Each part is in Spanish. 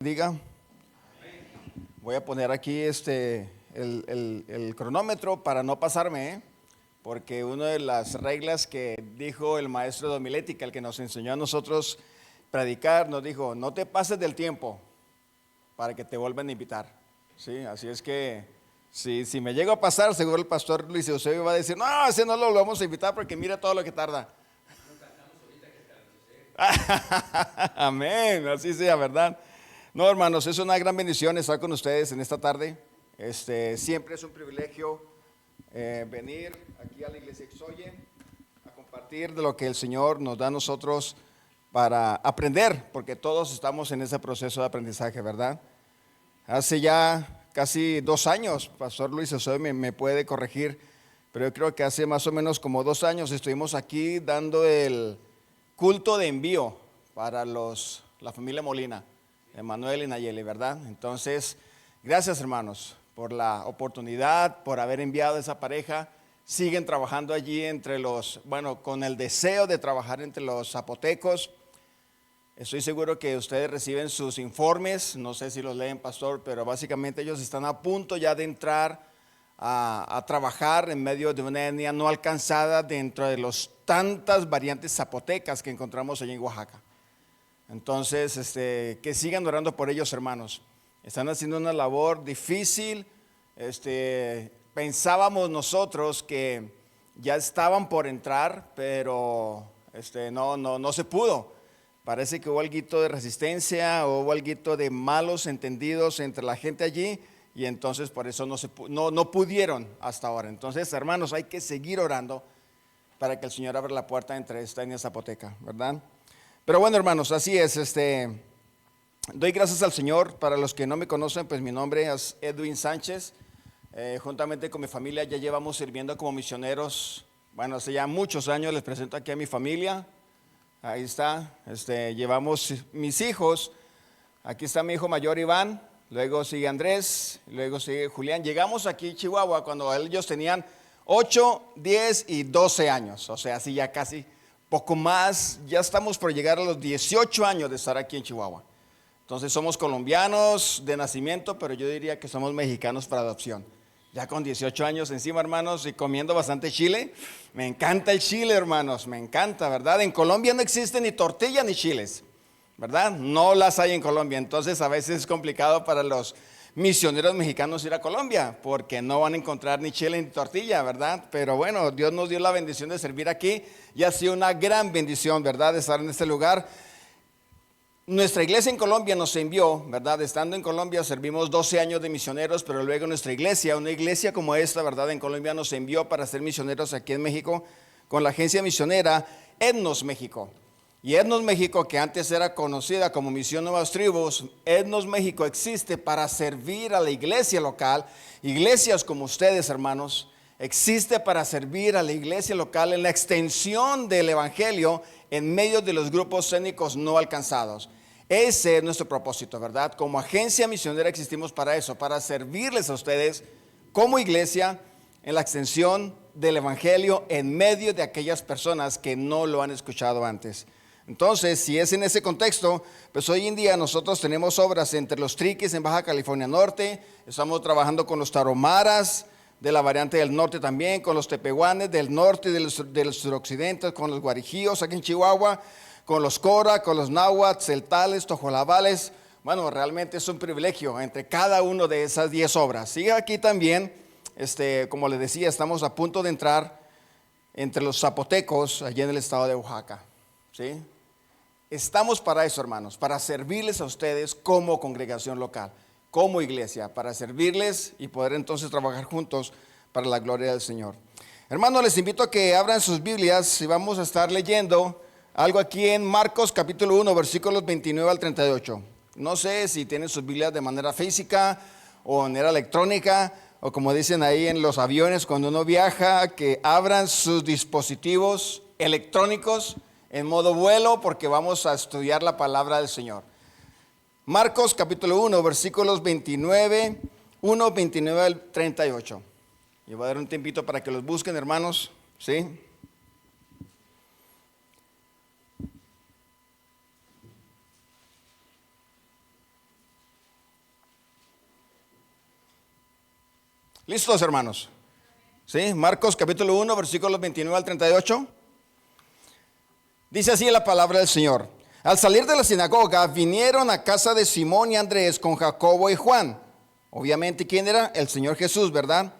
Diga, voy a poner aquí el cronómetro para no pasarme, porque una de las reglas que dijo el maestro de homilética, el que nos enseñó a nosotros predicar, nos dijo: no te pases del tiempo para que te vuelvan a invitar. ¿Sí? Así es que si me llego a pasar, seguro el pastor Luis Eusebio va a decir: no, ese no lo vamos a invitar porque mira todo lo que tarda. Amén, así sea, ¿verdad? No, hermanos, es una gran bendición estar con ustedes en esta tarde. Siempre es un privilegio venir aquí a la iglesia Exoye a compartir de lo que el Señor nos da a nosotros para aprender, porque todos estamos en ese proceso de aprendizaje, ¿verdad? Hace ya casi 2 años, Pastor Luis Eusebio me puede corregir, pero yo creo que hace más o menos como 2 años estuvimos aquí dando el culto de envío para la familia Molina, Emanuel y Nayeli, ¿verdad? Entonces, gracias, hermanos, por la oportunidad, por haber enviado a esa pareja. Siguen trabajando allí con el deseo de trabajar entre los zapotecos. Estoy seguro que ustedes reciben sus informes, no sé si los leen, pastor, pero básicamente ellos están a punto ya de entrar a trabajar en medio de una etnia no alcanzada dentro de las tantas variantes zapotecas que encontramos allí en Oaxaca. Entonces, que sigan orando por ellos, hermanos. Están haciendo una labor difícil. Pensábamos nosotros que ya estaban por entrar, pero no se pudo. Parece que hubo algo de resistencia, o hubo algo de malos entendidos entre la gente allí, y entonces por eso no pudieron hasta ahora. Entonces, hermanos, hay que seguir orando para que el Señor abra la puerta entre esta etnia zapoteca, ¿verdad? Pero bueno, hermanos, así es. Doy gracias al Señor. Para los que no me conocen, pues mi nombre es Edwin Sánchez. Juntamente con mi familia ya llevamos sirviendo como misioneros, bueno, hace ya muchos años. Les presento aquí a mi familia. Ahí está. Llevamos mis hijos. Aquí está mi hijo mayor Iván, luego sigue Andrés, luego sigue Julián. Llegamos aquí a Chihuahua cuando ellos tenían 8, 10 y 12 años, o sea, así ya casi poco más. Ya estamos por llegar a los 18 años de estar aquí en Chihuahua. Entonces somos colombianos de nacimiento, pero yo diría que somos mexicanos por adopción. Ya con 18 años encima, hermanos, y comiendo bastante chile. Me encanta el chile, hermanos, me encanta, ¿verdad? En Colombia no existe ni tortilla ni chiles, ¿verdad? No las hay en Colombia. Entonces a veces es complicado para los misioneros mexicanos ir a Colombia, porque no van a encontrar ni chile ni tortilla, ¿verdad? Pero bueno, Dios nos dio la bendición de servir aquí, y ha sido una gran bendición, ¿verdad?, de estar en este lugar. Nuestra iglesia en Colombia nos envió, ¿verdad? Estando en Colombia servimos 12 años de misioneros, pero luego nuestra iglesia, una iglesia como esta, ¿verdad?, en Colombia nos envió para ser misioneros aquí en México con la agencia misionera Etnos México. Y Etnos México, que antes era conocida como Misión Nuevas Tribus, Etnos México existe para servir a la iglesia local. Iglesias como ustedes, hermanos, existe para servir a la iglesia local en la extensión del evangelio en medio de los grupos étnicos no alcanzados. Ese es nuestro propósito, ¿verdad? Como agencia misionera existimos para eso, para servirles a ustedes como iglesia en la extensión del evangelio en medio de aquellas personas que no lo han escuchado antes. Entonces, si es en ese contexto, pues hoy en día nosotros tenemos obras entre los Triquis en Baja California Norte. Estamos trabajando con los Taromaras de la variante del norte también, con los Tepehuanes del norte y del suroccidente, con los Guarijíos aquí en Chihuahua, con los Cora, con los Náhuatl, Celtales, Tojolabales. Bueno, realmente es un privilegio entre cada uno de esas 10 obras. Y aquí también, como les decía, estamos a punto de entrar entre los zapotecos allí en el estado de Oaxaca, ¿sí? Estamos para eso, hermanos, para servirles a ustedes como congregación local, como iglesia, para servirles y poder entonces trabajar juntos para la gloria del Señor. Hermanos, les invito a que abran sus Biblias y vamos a estar leyendo algo aquí en Marcos capítulo 1, versículos 29 al 38. No sé si tienen sus Biblias de manera física o de manera electrónica, o como dicen ahí en los aviones cuando uno viaja, que abran sus dispositivos electrónicos en modo vuelo, porque vamos a estudiar la palabra del Señor. Marcos capítulo 1, versículos 29 al 38. Y voy a dar un tiempito para que los busquen, hermanos, ¿sí? ¿Listos, hermanos? ¿Sí? Marcos capítulo 1, versículos 29 al 38. Dice así la palabra del Señor. Al salir de la sinagoga, vinieron a casa de Simón y Andrés con Jacobo y Juan. Obviamente, ¿quién era? El Señor Jesús, ¿verdad?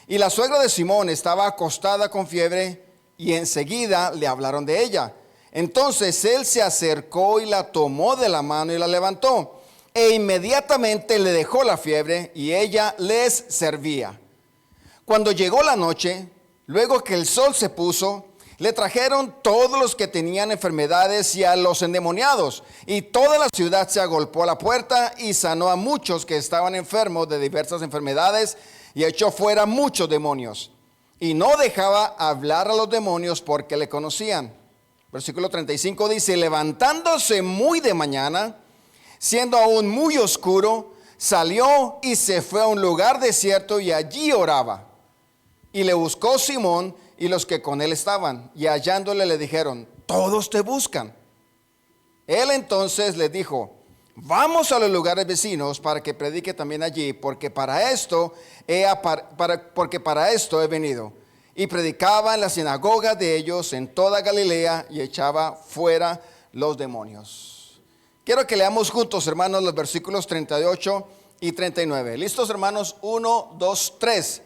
Y la suegra de Simón estaba acostada con fiebre y enseguida le hablaron de ella. Entonces él se acercó y la tomó de la mano y la levantó. E inmediatamente le dejó la fiebre y ella les servía. Cuando llegó la noche, luego que el sol se puso, le trajeron todos los que tenían enfermedades y a los endemoniados. Y toda la ciudad se agolpó a la puerta y sanó a muchos que estaban enfermos de diversas enfermedades y echó fuera muchos demonios. Y no dejaba hablar a los demonios porque le conocían. Versículo 35 dice, levantándose muy de mañana, siendo aún muy oscuro, salió y se fue a un lugar desierto y allí oraba. Y le buscó Simón y los que con él estaban, y hallándole le dijeron, todos te buscan. Él entonces les dijo, vamos a los lugares vecinos para que predique también allí, porque para esto he venido. Y predicaba en las sinagogas de ellos en toda Galilea y echaba fuera los demonios. Quiero que leamos juntos, hermanos, los versículos 38 y 39. ¿Listos, hermanos? 1, 2, 3.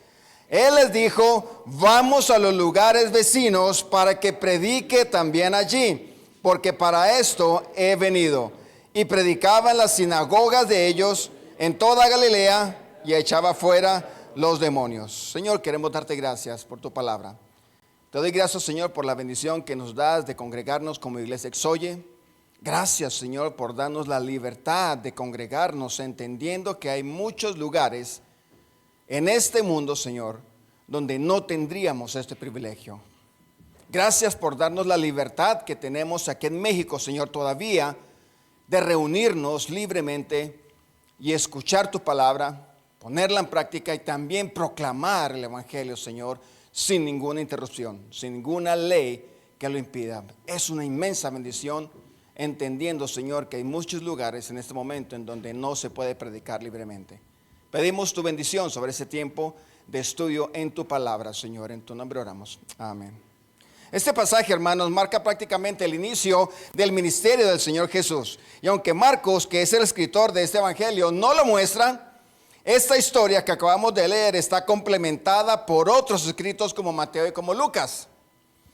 Él les dijo, vamos a los lugares vecinos para que predique también allí, porque para esto he venido. Y predicaba en las sinagogas de ellos en toda Galilea y echaba fuera los demonios. Señor, queremos darte gracias por tu palabra. Te doy gracias, Señor, por la bendición que nos das de congregarnos como iglesia Exoye. Gracias, Señor, por darnos la libertad de congregarnos, entendiendo que hay muchos lugares en este mundo, Señor, donde no tendríamos este privilegio. Gracias por darnos la libertad que tenemos aquí en México, Señor, todavía de reunirnos libremente y escuchar tu palabra, ponerla en práctica y también proclamar el Evangelio, Señor, sin ninguna interrupción, sin ninguna ley que lo impida. Es una inmensa bendición, entendiendo, Señor, que hay muchos lugares en este momento en donde no se puede predicar libremente. Pedimos tu bendición sobre ese tiempo de estudio en tu palabra, Señor. En tu nombre oramos. Amén. Este pasaje, hermanos, marca prácticamente el inicio del ministerio del Señor Jesús. Y aunque Marcos, que es el escritor de este evangelio, no lo muestra, esta historia que acabamos de leer está complementada por otros escritos como Mateo y como Lucas.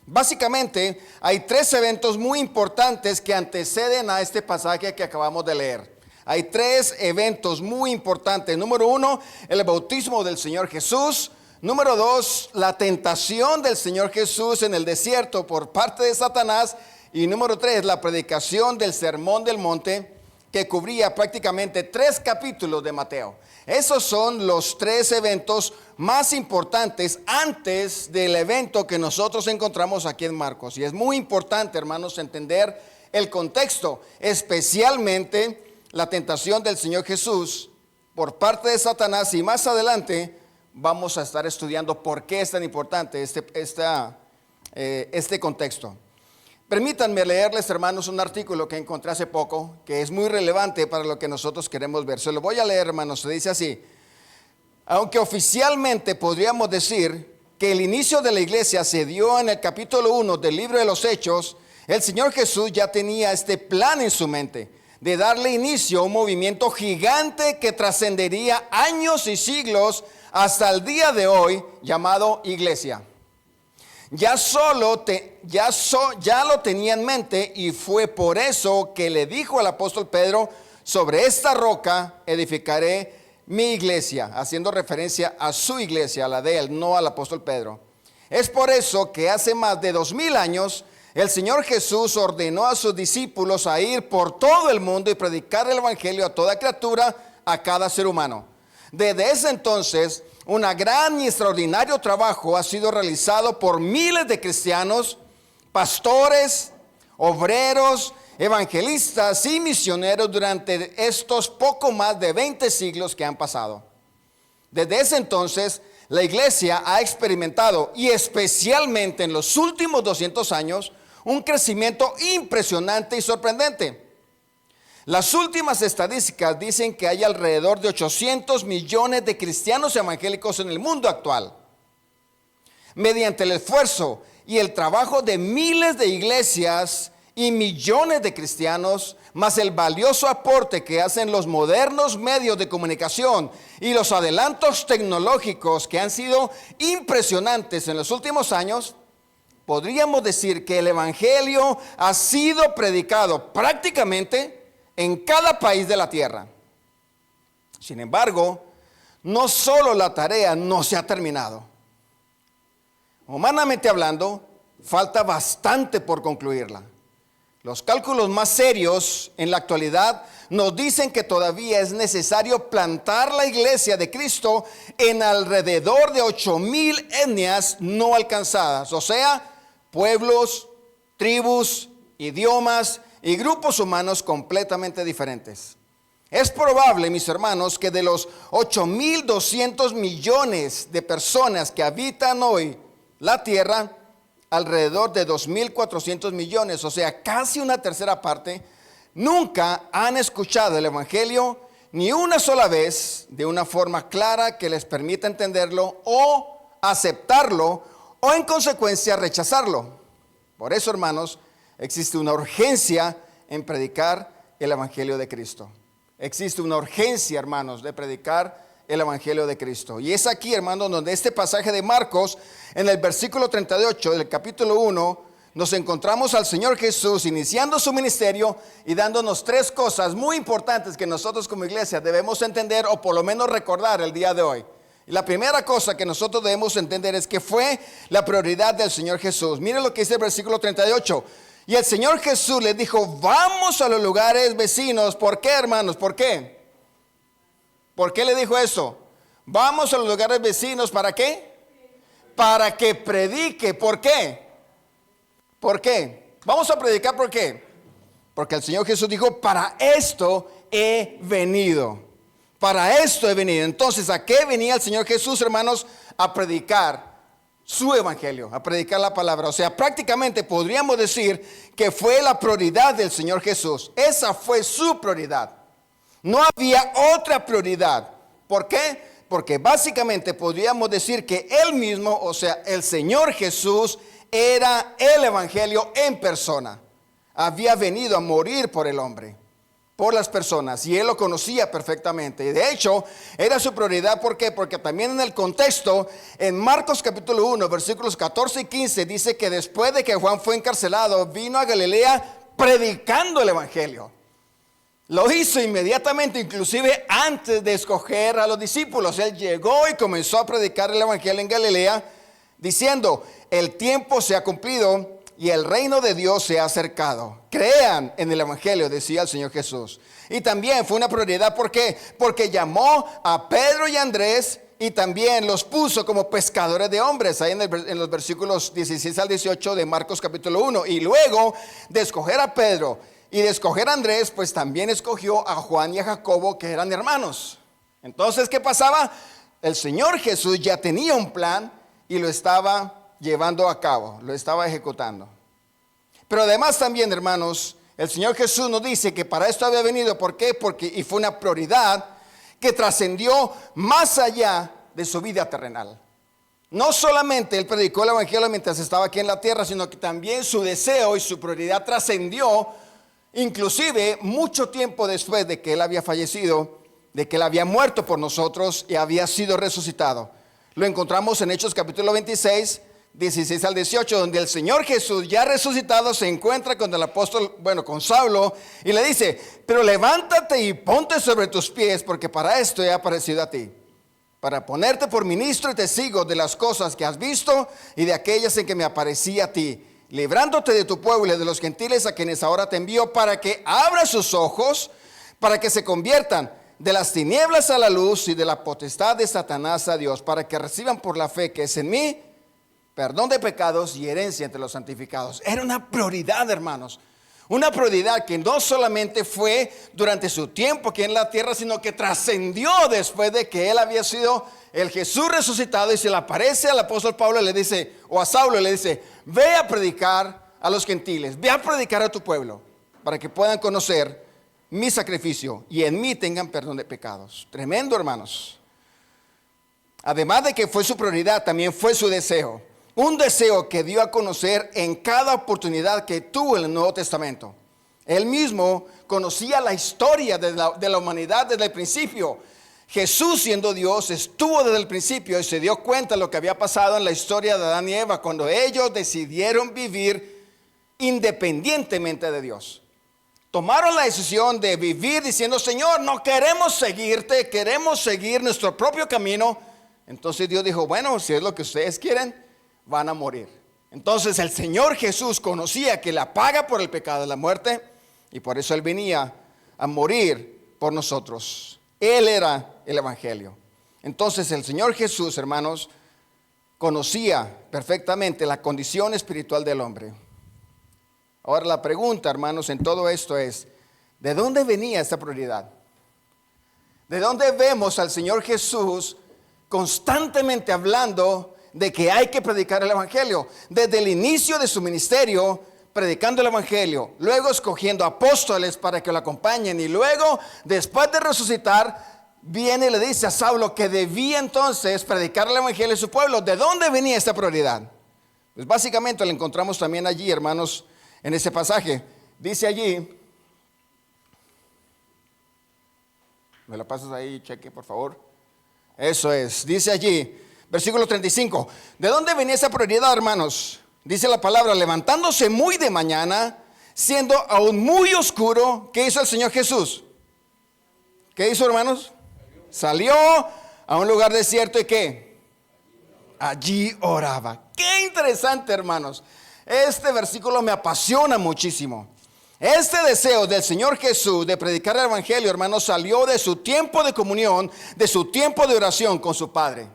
Básicamente, hay tres eventos muy importantes que anteceden a este pasaje que acabamos de leer. Hay tres eventos muy importantes. Número 1, el bautismo del Señor Jesús. Número 2, la tentación del Señor Jesús en el desierto por parte de Satanás. Y número 3, la predicación del Sermón del Monte, que cubría prácticamente 3 capítulos de Mateo. Esos son los 3 eventos más importantes antes del evento que nosotros encontramos aquí en Marcos. Y es muy importante, hermanos, entender el contexto, especialmente la tentación del Señor Jesús por parte de Satanás, y más adelante vamos a estar estudiando por qué es tan importante este contexto. Permítanme leerles, hermanos, un artículo que encontré hace poco que es muy relevante para lo que nosotros queremos ver. Se lo voy a leer, hermanos. Se dice así: aunque oficialmente podríamos decir que el inicio de la iglesia se dio en el capítulo 1 del libro de los Hechos, el Señor Jesús ya tenía este plan en su mente de darle inicio a un movimiento gigante que trascendería años y siglos hasta el día de hoy, llamado iglesia. Ya lo tenía en mente, y fue por eso que le dijo al apóstol Pedro: sobre esta roca edificaré mi iglesia, haciendo referencia a su iglesia, a la de él, no al apóstol Pedro. Es por eso que hace más de 2000 años el Señor Jesús ordenó a sus discípulos a ir por todo el mundo y predicar el evangelio a toda criatura, a cada ser humano. Desde ese entonces, un gran y extraordinario trabajo ha sido realizado por miles de cristianos, pastores, obreros, evangelistas y misioneros durante estos poco más de 20 siglos que han pasado. Desde ese entonces, la iglesia ha experimentado, y especialmente en los últimos 200 años, un crecimiento impresionante y sorprendente. Las últimas estadísticas dicen que hay alrededor de 800 millones de cristianos evangélicos en el mundo actual. Mediante el esfuerzo y el trabajo de miles de iglesias y millones de cristianos, más el valioso aporte que hacen los modernos medios de comunicación y los adelantos tecnológicos que han sido impresionantes en los últimos años, podríamos decir que el evangelio ha sido predicado prácticamente en cada país de la tierra. Sin embargo, no solo la tarea no se ha terminado. Humanamente hablando, falta bastante por concluirla. Los cálculos más serios en la actualidad nos dicen que todavía es necesario plantar la iglesia de Cristo en alrededor de 8,000 etnias no alcanzadas, o sea, pueblos, tribus, idiomas y grupos humanos completamente diferentes. Es probable, mis hermanos, que de los 8,200 millones de personas que habitan hoy la tierra, alrededor de 2,400 millones, o sea, casi una tercera parte, nunca han escuchado el evangelio ni una sola vez de una forma clara que les permita entenderlo o aceptarlo o en consecuencia rechazarlo. Por eso, hermanos, existe una urgencia en predicar el evangelio de Cristo. Existe una urgencia, hermanos, de predicar el evangelio de Cristo. Y es aquí, hermanos, donde este pasaje de Marcos, en el versículo 38 del capítulo 1, nos encontramos al Señor Jesús iniciando su ministerio y dándonos tres cosas muy importantes que nosotros como iglesia debemos entender o por lo menos recordar el día de hoy. Y la primera cosa que nosotros debemos entender es que fue la prioridad del Señor Jesús. Miren lo que dice el versículo 38. Y el Señor Jesús les dijo: vamos a los lugares vecinos. ¿Por qué, hermanos? ¿Por qué? ¿Por qué le dijo eso? Vamos a los lugares vecinos. ¿Para qué? Para que predique. ¿Por qué? ¿Por qué? Vamos a predicar. ¿Por qué? Porque el Señor Jesús dijo: para esto he venido. Para esto he venido. Entonces, ¿a qué venía el Señor Jesús, hermanos? A predicar su evangelio, a predicar la palabra. O sea, prácticamente podríamos decir que fue la prioridad del Señor Jesús. Esa fue su prioridad. No había otra prioridad. ¿Por qué? Porque básicamente podríamos decir que Él mismo, o sea, el Señor Jesús, era el evangelio en persona. Había venido a morir por el hombre, por las personas, y Él lo conocía perfectamente. Y de hecho, era su prioridad. ¿Por qué? Porque también en el contexto, en Marcos capítulo 1, versículos 14 y 15, dice que después de que Juan fue encarcelado, vino a Galilea predicando el evangelio. Lo hizo inmediatamente, inclusive antes de escoger a los discípulos. Él llegó y comenzó a predicar el evangelio en Galilea, diciendo: el tiempo se ha cumplido y el reino de Dios se ha acercado. Crean en el evangelio, decía el Señor Jesús. Y también fue una prioridad. ¿Por qué? Porque llamó a Pedro y a Andrés y también los puso como pescadores de hombres, ahí en los versículos 16 al 18 de Marcos capítulo 1. Y luego de escoger a Pedro y de escoger a Andrés, pues también escogió a Juan y a Jacobo, que eran hermanos. Entonces, ¿qué pasaba? El Señor Jesús ya tenía un plan y lo estaba llevando a cabo, lo estaba ejecutando. Pero además también, hermanos, el Señor Jesús nos dice que para esto había venido. ¿Por qué? Y fue una prioridad que trascendió más allá de su vida terrenal. No solamente Él predicó el evangelio mientras estaba aquí en la tierra, sino que también su deseo y su prioridad trascendió inclusive mucho tiempo después de que Él había fallecido, de que Él había muerto por nosotros y había sido resucitado. Lo encontramos en Hechos capítulo 26, 16 al 18, donde el Señor Jesús, ya resucitado, se encuentra con el apóstol, con Saulo, y le dice: pero levántate y ponte sobre tus pies, porque para esto he aparecido a ti, para ponerte por ministro y testigo de las cosas que has visto y de aquellas en que me aparecí a ti, librándote de tu pueblo y de los gentiles a quienes ahora te envío, para que abras sus ojos, para que se conviertan de las tinieblas a la luz y de la potestad de Satanás a Dios, para que reciban por la fe que es en mí perdón de pecados y herencia entre los santificados. Era una prioridad, hermanos. Una prioridad que no solamente fue durante su tiempo aquí en la tierra, sino que trascendió después de que Él había sido el Jesús resucitado. Y se le aparece al apóstol Pablo y le dice, o a Saulo le dice: ve a predicar a los gentiles, ve a predicar a tu pueblo, para que puedan conocer mi sacrificio y en mí tengan perdón de pecados. Tremendo, hermanos. Además de que fue su prioridad, también fue su deseo. Un deseo que dio a conocer en cada oportunidad que tuvo en el Nuevo Testamento. Él mismo conocía la historia de la humanidad desde el principio. Jesús, siendo Dios, estuvo desde el principio y se dio cuenta de lo que había pasado en la historia de Adán y Eva cuando ellos decidieron vivir independientemente de Dios. Tomaron la decisión de vivir diciendo: Señor, no queremos seguirte, queremos seguir nuestro propio camino. Entonces Dios dijo: bueno, si es lo que ustedes quieren, van a morir. Entonces el Señor Jesús conocía que la paga por el pecado es la muerte, y por eso Él venía a morir por nosotros. Él era el Evangelio. Entonces el Señor Jesús, hermanos, conocía perfectamente la condición espiritual del hombre. Ahora la pregunta, hermanos, en todo esto es: ¿de dónde venía esta prioridad? ¿De dónde vemos al Señor Jesús constantemente hablando de que hay que predicar el Evangelio? Desde el inicio de su ministerio, predicando el Evangelio, luego escogiendo apóstoles para que lo acompañen, y luego, después de resucitar, viene y le dice a Saulo que debía entonces predicar el Evangelio a su pueblo. ¿De dónde venía esta prioridad? Pues básicamente lo encontramos también allí, hermanos, en ese pasaje. Dice allí, me la pasas ahí, cheque por favor. Eso es, dice allí, versículo 35. ¿De dónde venía esa prioridad, hermanos? Dice la palabra: levantándose muy de mañana, siendo aún muy oscuro, ¿qué hizo el Señor Jesús? ¿Qué hizo, hermanos? Salió a un lugar desierto y ¿qué? Allí oraba. Qué interesante, hermanos. Este versículo me apasiona muchísimo. Este deseo del Señor Jesús de predicar el Evangelio, hermanos, salió de su tiempo de comunión, de su tiempo de oración con su Padre.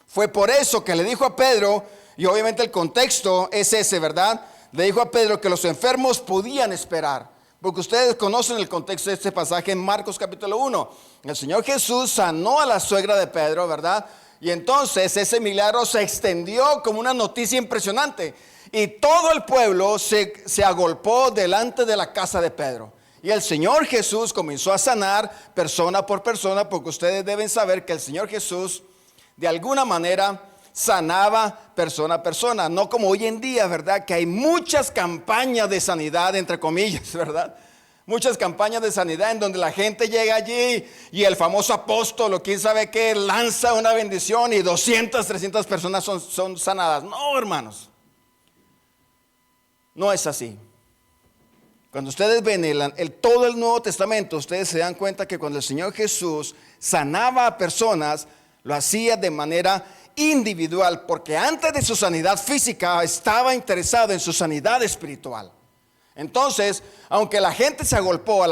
Fue por eso que le dijo a Pedro, y obviamente el contexto es ese, ¿verdad? Le dijo a Pedro que los enfermos podían esperar. Porque ustedes conocen el contexto de este pasaje en Marcos capítulo 1. El Señor Jesús sanó a la suegra de Pedro, ¿verdad? Y entonces ese milagro se extendió como una noticia impresionante. Y todo el pueblo se agolpó delante de la casa de Pedro. Y el Señor Jesús comenzó a sanar persona por persona, porque ustedes deben saber que el Señor Jesús de alguna manera sanaba persona a persona. No como hoy en día, ¿verdad? Que hay muchas campañas de sanidad, entre comillas, ¿verdad? Muchas campañas de sanidad en donde la gente llega allí y el famoso apóstol o quién sabe qué lanza una bendición y 200, 300 personas son sanadas. No, hermanos. No es así. Cuando ustedes ven todo el Nuevo Testamento, ustedes se dan cuenta que cuando el Señor Jesús sanaba a personas, lo hacía de manera individual, porque antes de su sanidad física estaba interesado en su sanidad espiritual. Entonces, aunque la gente se agolpó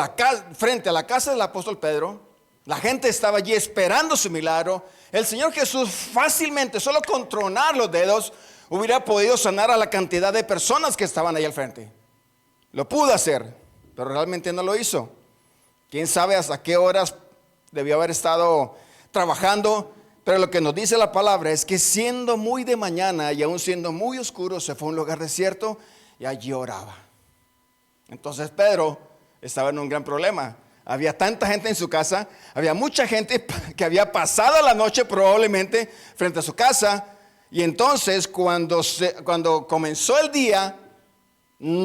frente a la casa del apóstol Pedro, la gente estaba allí esperando su milagro, el Señor Jesús fácilmente, solo con tronar los dedos, hubiera podido sanar a la cantidad de personas que estaban ahí al frente. Lo pudo hacer, pero realmente no lo hizo. Quién sabe hasta qué horas debió haber estado trabajando. Pero lo que nos dice la palabra es que siendo muy de mañana y aún siendo muy oscuro, se fue a un lugar desierto y allí oraba. Entonces Pedro estaba en un gran problema. Había tanta gente en su casa, había mucha gente que había pasado la noche probablemente frente a su casa. Y entonces cuando comenzó el día,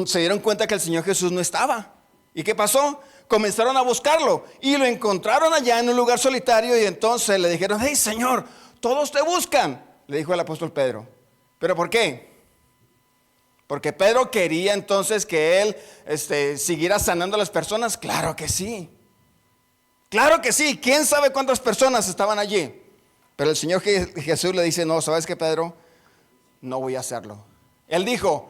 se dieron cuenta que el Señor Jesús no estaba. ¿Y qué pasó? Comenzaron a buscarlo y lo encontraron allá en un lugar solitario, y entonces le dijeron: hey, Señor, todos te buscan, le dijo el apóstol Pedro. ¿Pero por qué? Porque Pedro quería entonces que él siguiera sanando a las personas. Claro que sí. Claro que sí. ¿Quién sabe cuántas personas estaban allí? Pero el Señor Jesús le dice: no, ¿sabes qué, Pedro? No voy a hacerlo. Él dijo: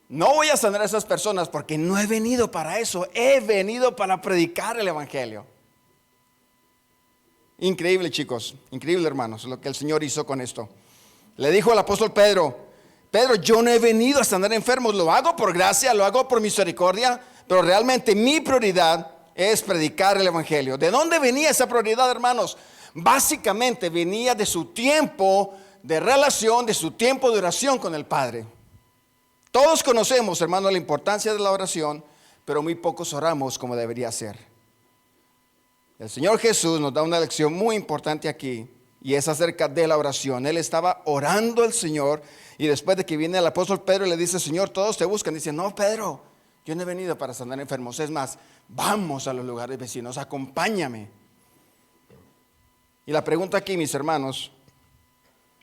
no voy a sanar a esas personas porque no he venido para eso. He venido para predicar el Evangelio. Increíble, chicos. Increíble, hermanos, lo que el Señor hizo con esto. Le dijo al apóstol Pedro: Pedro, yo no he venido a sanar enfermos. Lo hago por gracia, lo hago por misericordia, pero realmente mi prioridad es predicar el Evangelio. ¿De dónde venía esa prioridad, hermanos? Básicamente venía de su tiempo de relación, de su tiempo de oración con el Padre. Todos conocemos, hermanos, la importancia de la oración, pero muy pocos oramos como debería ser. El Señor Jesús nos da una lección muy importante aquí, y es acerca de la oración. Él estaba orando al Señor, y después de que viene el apóstol Pedro y le dice: Señor, todos te buscan. Dice: no, Pedro, yo no he venido para sanar enfermos. Es más, vamos a los lugares vecinos, acompáñame. Y la pregunta aquí, mis hermanos,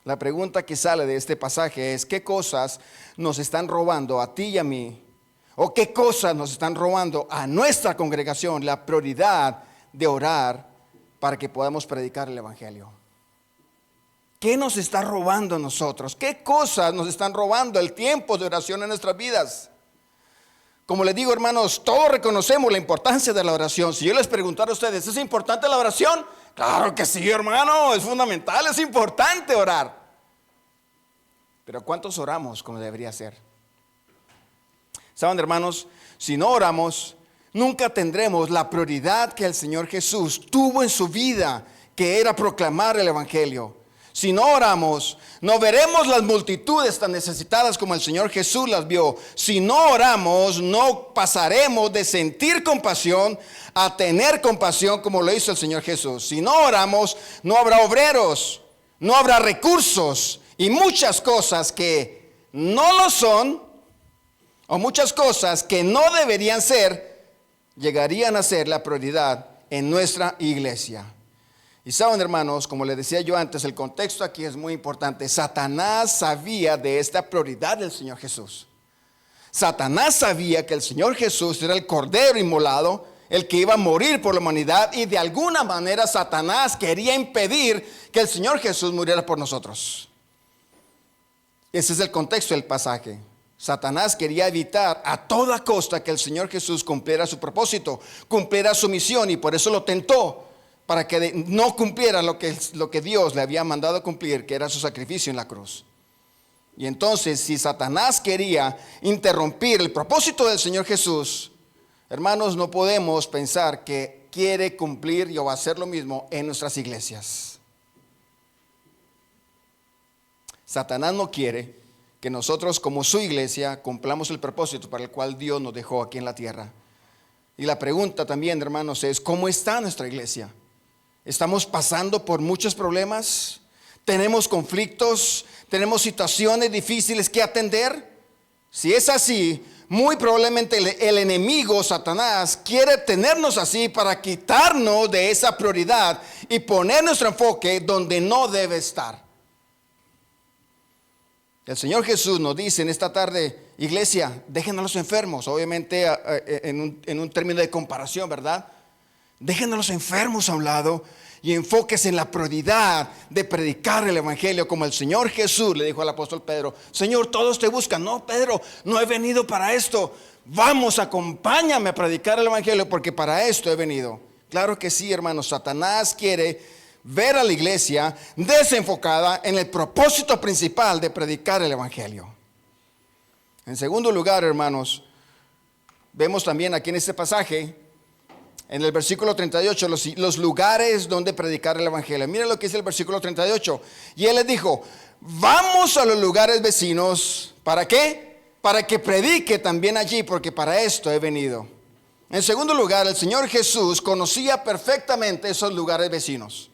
la pregunta que sale de este pasaje es: ¿qué cosas nos están robando a ti y a mí? ¿O qué cosas nos están robando a nuestra congregación la prioridad de orar para que podamos predicar el evangelio? ¿Qué nos está robando a nosotros? ¿Qué cosas nos están robando el tiempo de oración en nuestras vidas? Como les digo, hermanos, todos reconocemos la importancia de la oración. Si yo les preguntara a ustedes: ¿es importante la oración? Claro que sí, hermano, es fundamental, es importante orar. Pero ¿cuántos oramos como debería ser? Saben, hermanos, si no oramos, nunca tendremos la prioridad que el Señor Jesús tuvo en su vida, que era proclamar el evangelio. Si no oramos, no veremos las multitudes tan necesitadas como el Señor Jesús las vio. Si no oramos, no pasaremos de sentir compasión a tener compasión como lo hizo el Señor Jesús. Si no oramos, no habrá obreros, no habrá recursos y muchas cosas que no lo son, o muchas cosas que no deberían ser, llegarían a ser la prioridad en nuestra iglesia. Y saben, hermanos, como les decía yo antes, el contexto aquí es muy importante. Satanás sabía de esta prioridad del Señor Jesús. Satanás sabía que el Señor Jesús era el Cordero inmolado, el que iba a morir por la humanidad, y de alguna manera Satanás quería impedir que el Señor Jesús muriera por nosotros. Ese es el contexto del pasaje. Satanás quería evitar a toda costa que el Señor Jesús cumpliera su propósito, cumpliera su misión, y por eso lo tentó, para que no cumpliera lo que Dios le había mandado cumplir, que era su sacrificio en la cruz. Y entonces, si Satanás quería interrumpir el propósito del Señor Jesús, hermanos, no podemos pensar que quiere cumplir o hacer lo mismo en nuestras iglesias. Satanás no quiere que nosotros, como su iglesia, cumplamos el propósito para el cual Dios nos dejó aquí en la tierra. Y la pregunta también, hermanos, es: ¿cómo está nuestra iglesia? ¿Estamos pasando por muchos problemas? ¿Tenemos conflictos? ¿Tenemos situaciones difíciles que atender? Si es así, muy probablemente el enemigo, Satanás, quiere tenernos así para quitarnos de esa prioridad y poner nuestro enfoque donde no debe estar. El Señor Jesús nos dice en esta tarde: iglesia, dejen a los enfermos. Obviamente en un término de comparación, ¿verdad? Dejen a los enfermos a un lado y enfóquese en la prioridad de predicar el evangelio, como el Señor Jesús le dijo al apóstol Pedro: Señor, todos te buscan. No, Pedro, no he venido para esto. Vamos, acompáñame a predicar el evangelio, porque para esto he venido. Claro que sí, hermanos. Satanás quiere ver a la iglesia desenfocada en el propósito principal de predicar el evangelio. En segundo lugar, hermanos, vemos también aquí en este pasaje, en el versículo 38, los lugares donde predicar el evangelio. Miren lo que dice el versículo 38. Y él les dijo: vamos a los lugares vecinos. ¿Para qué? Para que predique también allí, porque para esto he venido. En segundo lugar, el Señor Jesús conocía perfectamente esos lugares vecinos.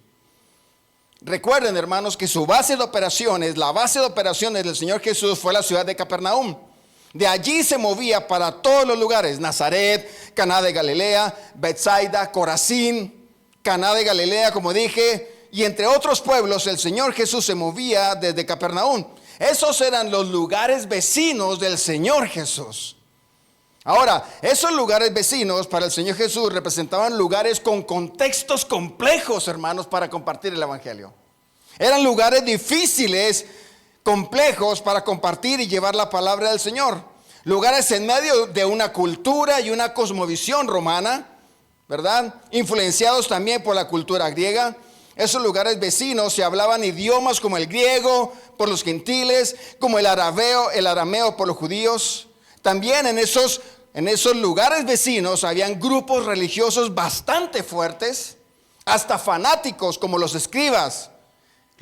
Recuerden, hermanos, que su base de operaciones, la base de operaciones del Señor Jesús fue la ciudad de Capernaum. De allí se movía para todos los lugares: Nazaret, Caná de Galilea, Betsaida, Corazín, Caná de Galilea, como dije, y entre otros pueblos el Señor Jesús se movía desde Capernaum. Esos eran los lugares vecinos del Señor Jesús. Ahora, esos lugares vecinos para el Señor Jesús representaban lugares con contextos complejos, hermanos, para compartir el evangelio. Eran lugares difíciles, complejos para compartir y llevar la palabra del Señor. Lugares en medio de una cultura y una cosmovisión romana, ¿verdad? Influenciados también por la cultura griega. Esos lugares vecinos se hablaban idiomas como el griego por los gentiles, como el arameo por los judíos. También en esos lugares vecinos habían grupos religiosos bastante fuertes, hasta fanáticos como los escribas,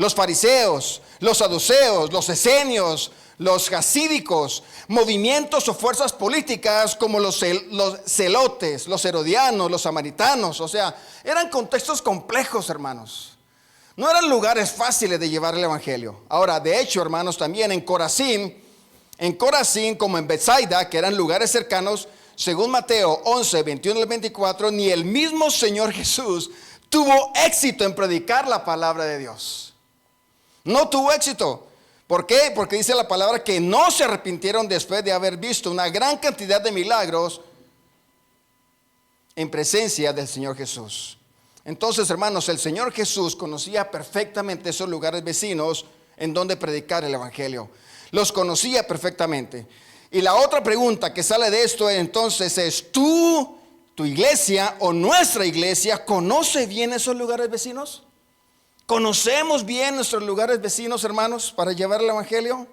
los fariseos, los saduceos, los esenios, los jasídicos, movimientos o fuerzas políticas como los celotes, los herodianos, los samaritanos. O sea, eran contextos complejos, hermanos. No eran lugares fáciles de llevar el evangelio. Ahora, de hecho, hermanos, también en Corazín como en Betsaida, que eran lugares cercanos, según Mateo 11, 21 al 24, ni el mismo Señor Jesús tuvo éxito en predicar la palabra de Dios. No tuvo éxito. ¿Por qué? Porque dice la palabra que no se arrepintieron después de haber visto una gran cantidad de milagros en presencia del Señor Jesús. Entonces, hermanos, el Señor Jesús conocía perfectamente esos lugares vecinos en donde predicar el evangelio. Los conocía perfectamente. Y la otra pregunta que sale de esto entonces es: ¿tu iglesia o nuestra iglesia conoce bien esos lugares vecinos? ¿Conocemos bien nuestros lugares vecinos, hermanos, para llevar el evangelio?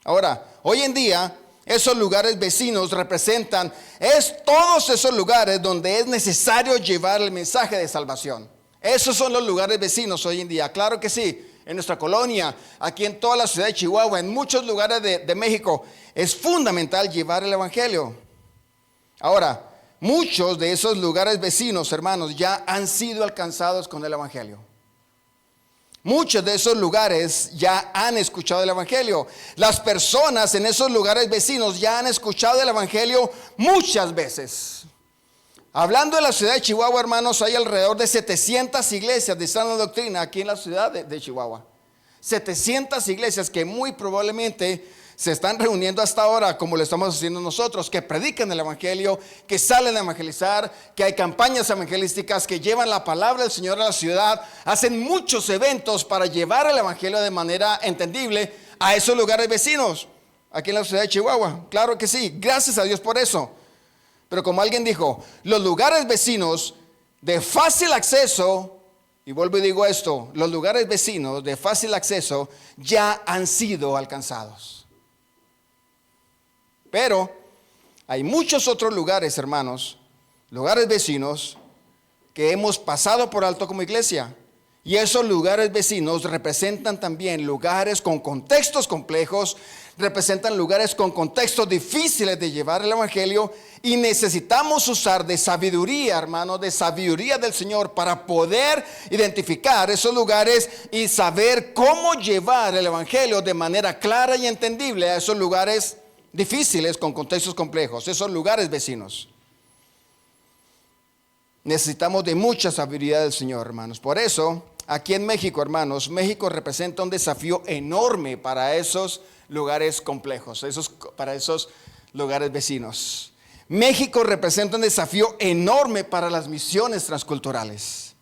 Ahora, hoy en día, esos lugares vecinos representan todos esos lugares donde es necesario llevar el mensaje de salvación. Esos son los lugares vecinos hoy en día. Claro que sí, en nuestra colonia, aquí en toda la ciudad de Chihuahua, en muchos lugares de México, es fundamental llevar el evangelio. Ahora, muchos de esos lugares vecinos, hermanos, ya han sido alcanzados con el evangelio. Muchos de esos lugares ya han escuchado el evangelio. Las personas en esos lugares vecinos ya han escuchado el evangelio muchas veces. Hablando de la ciudad de Chihuahua, hermanos, hay alrededor de 700 iglesias de sana doctrina aquí en la ciudad de Chihuahua. 700 iglesias que muy probablemente se están reuniendo hasta ahora, como lo estamos haciendo nosotros, que predican el evangelio, que salen a evangelizar, que hay campañas evangelísticas, que llevan la palabra del Señor a la ciudad, hacen muchos eventos para llevar el evangelio de manera entendible a esos lugares vecinos, aquí en la ciudad de Chihuahua. Claro que sí, gracias a Dios por eso. Pero como alguien dijo, los lugares vecinos de fácil acceso, y vuelvo y digo esto, los lugares vecinos de fácil acceso ya han sido alcanzados. Pero hay muchos otros lugares, hermanos, lugares vecinos que hemos pasado por alto como iglesia. Y esos lugares vecinos representan también lugares con contextos complejos, representan lugares con contextos difíciles de llevar el evangelio, y necesitamos usar de sabiduría, hermanos, de sabiduría del Señor para poder identificar esos lugares y saber cómo llevar el evangelio de manera clara y entendible a esos lugares difíciles con contextos complejos, esos lugares vecinos. Necesitamos de mucha sabiduría del Señor, hermanos. Por eso, aquí en México, hermanos, México representa un desafío enorme para esos lugares complejos, para esos lugares vecinos. México representa un desafío enorme para las misiones transculturales.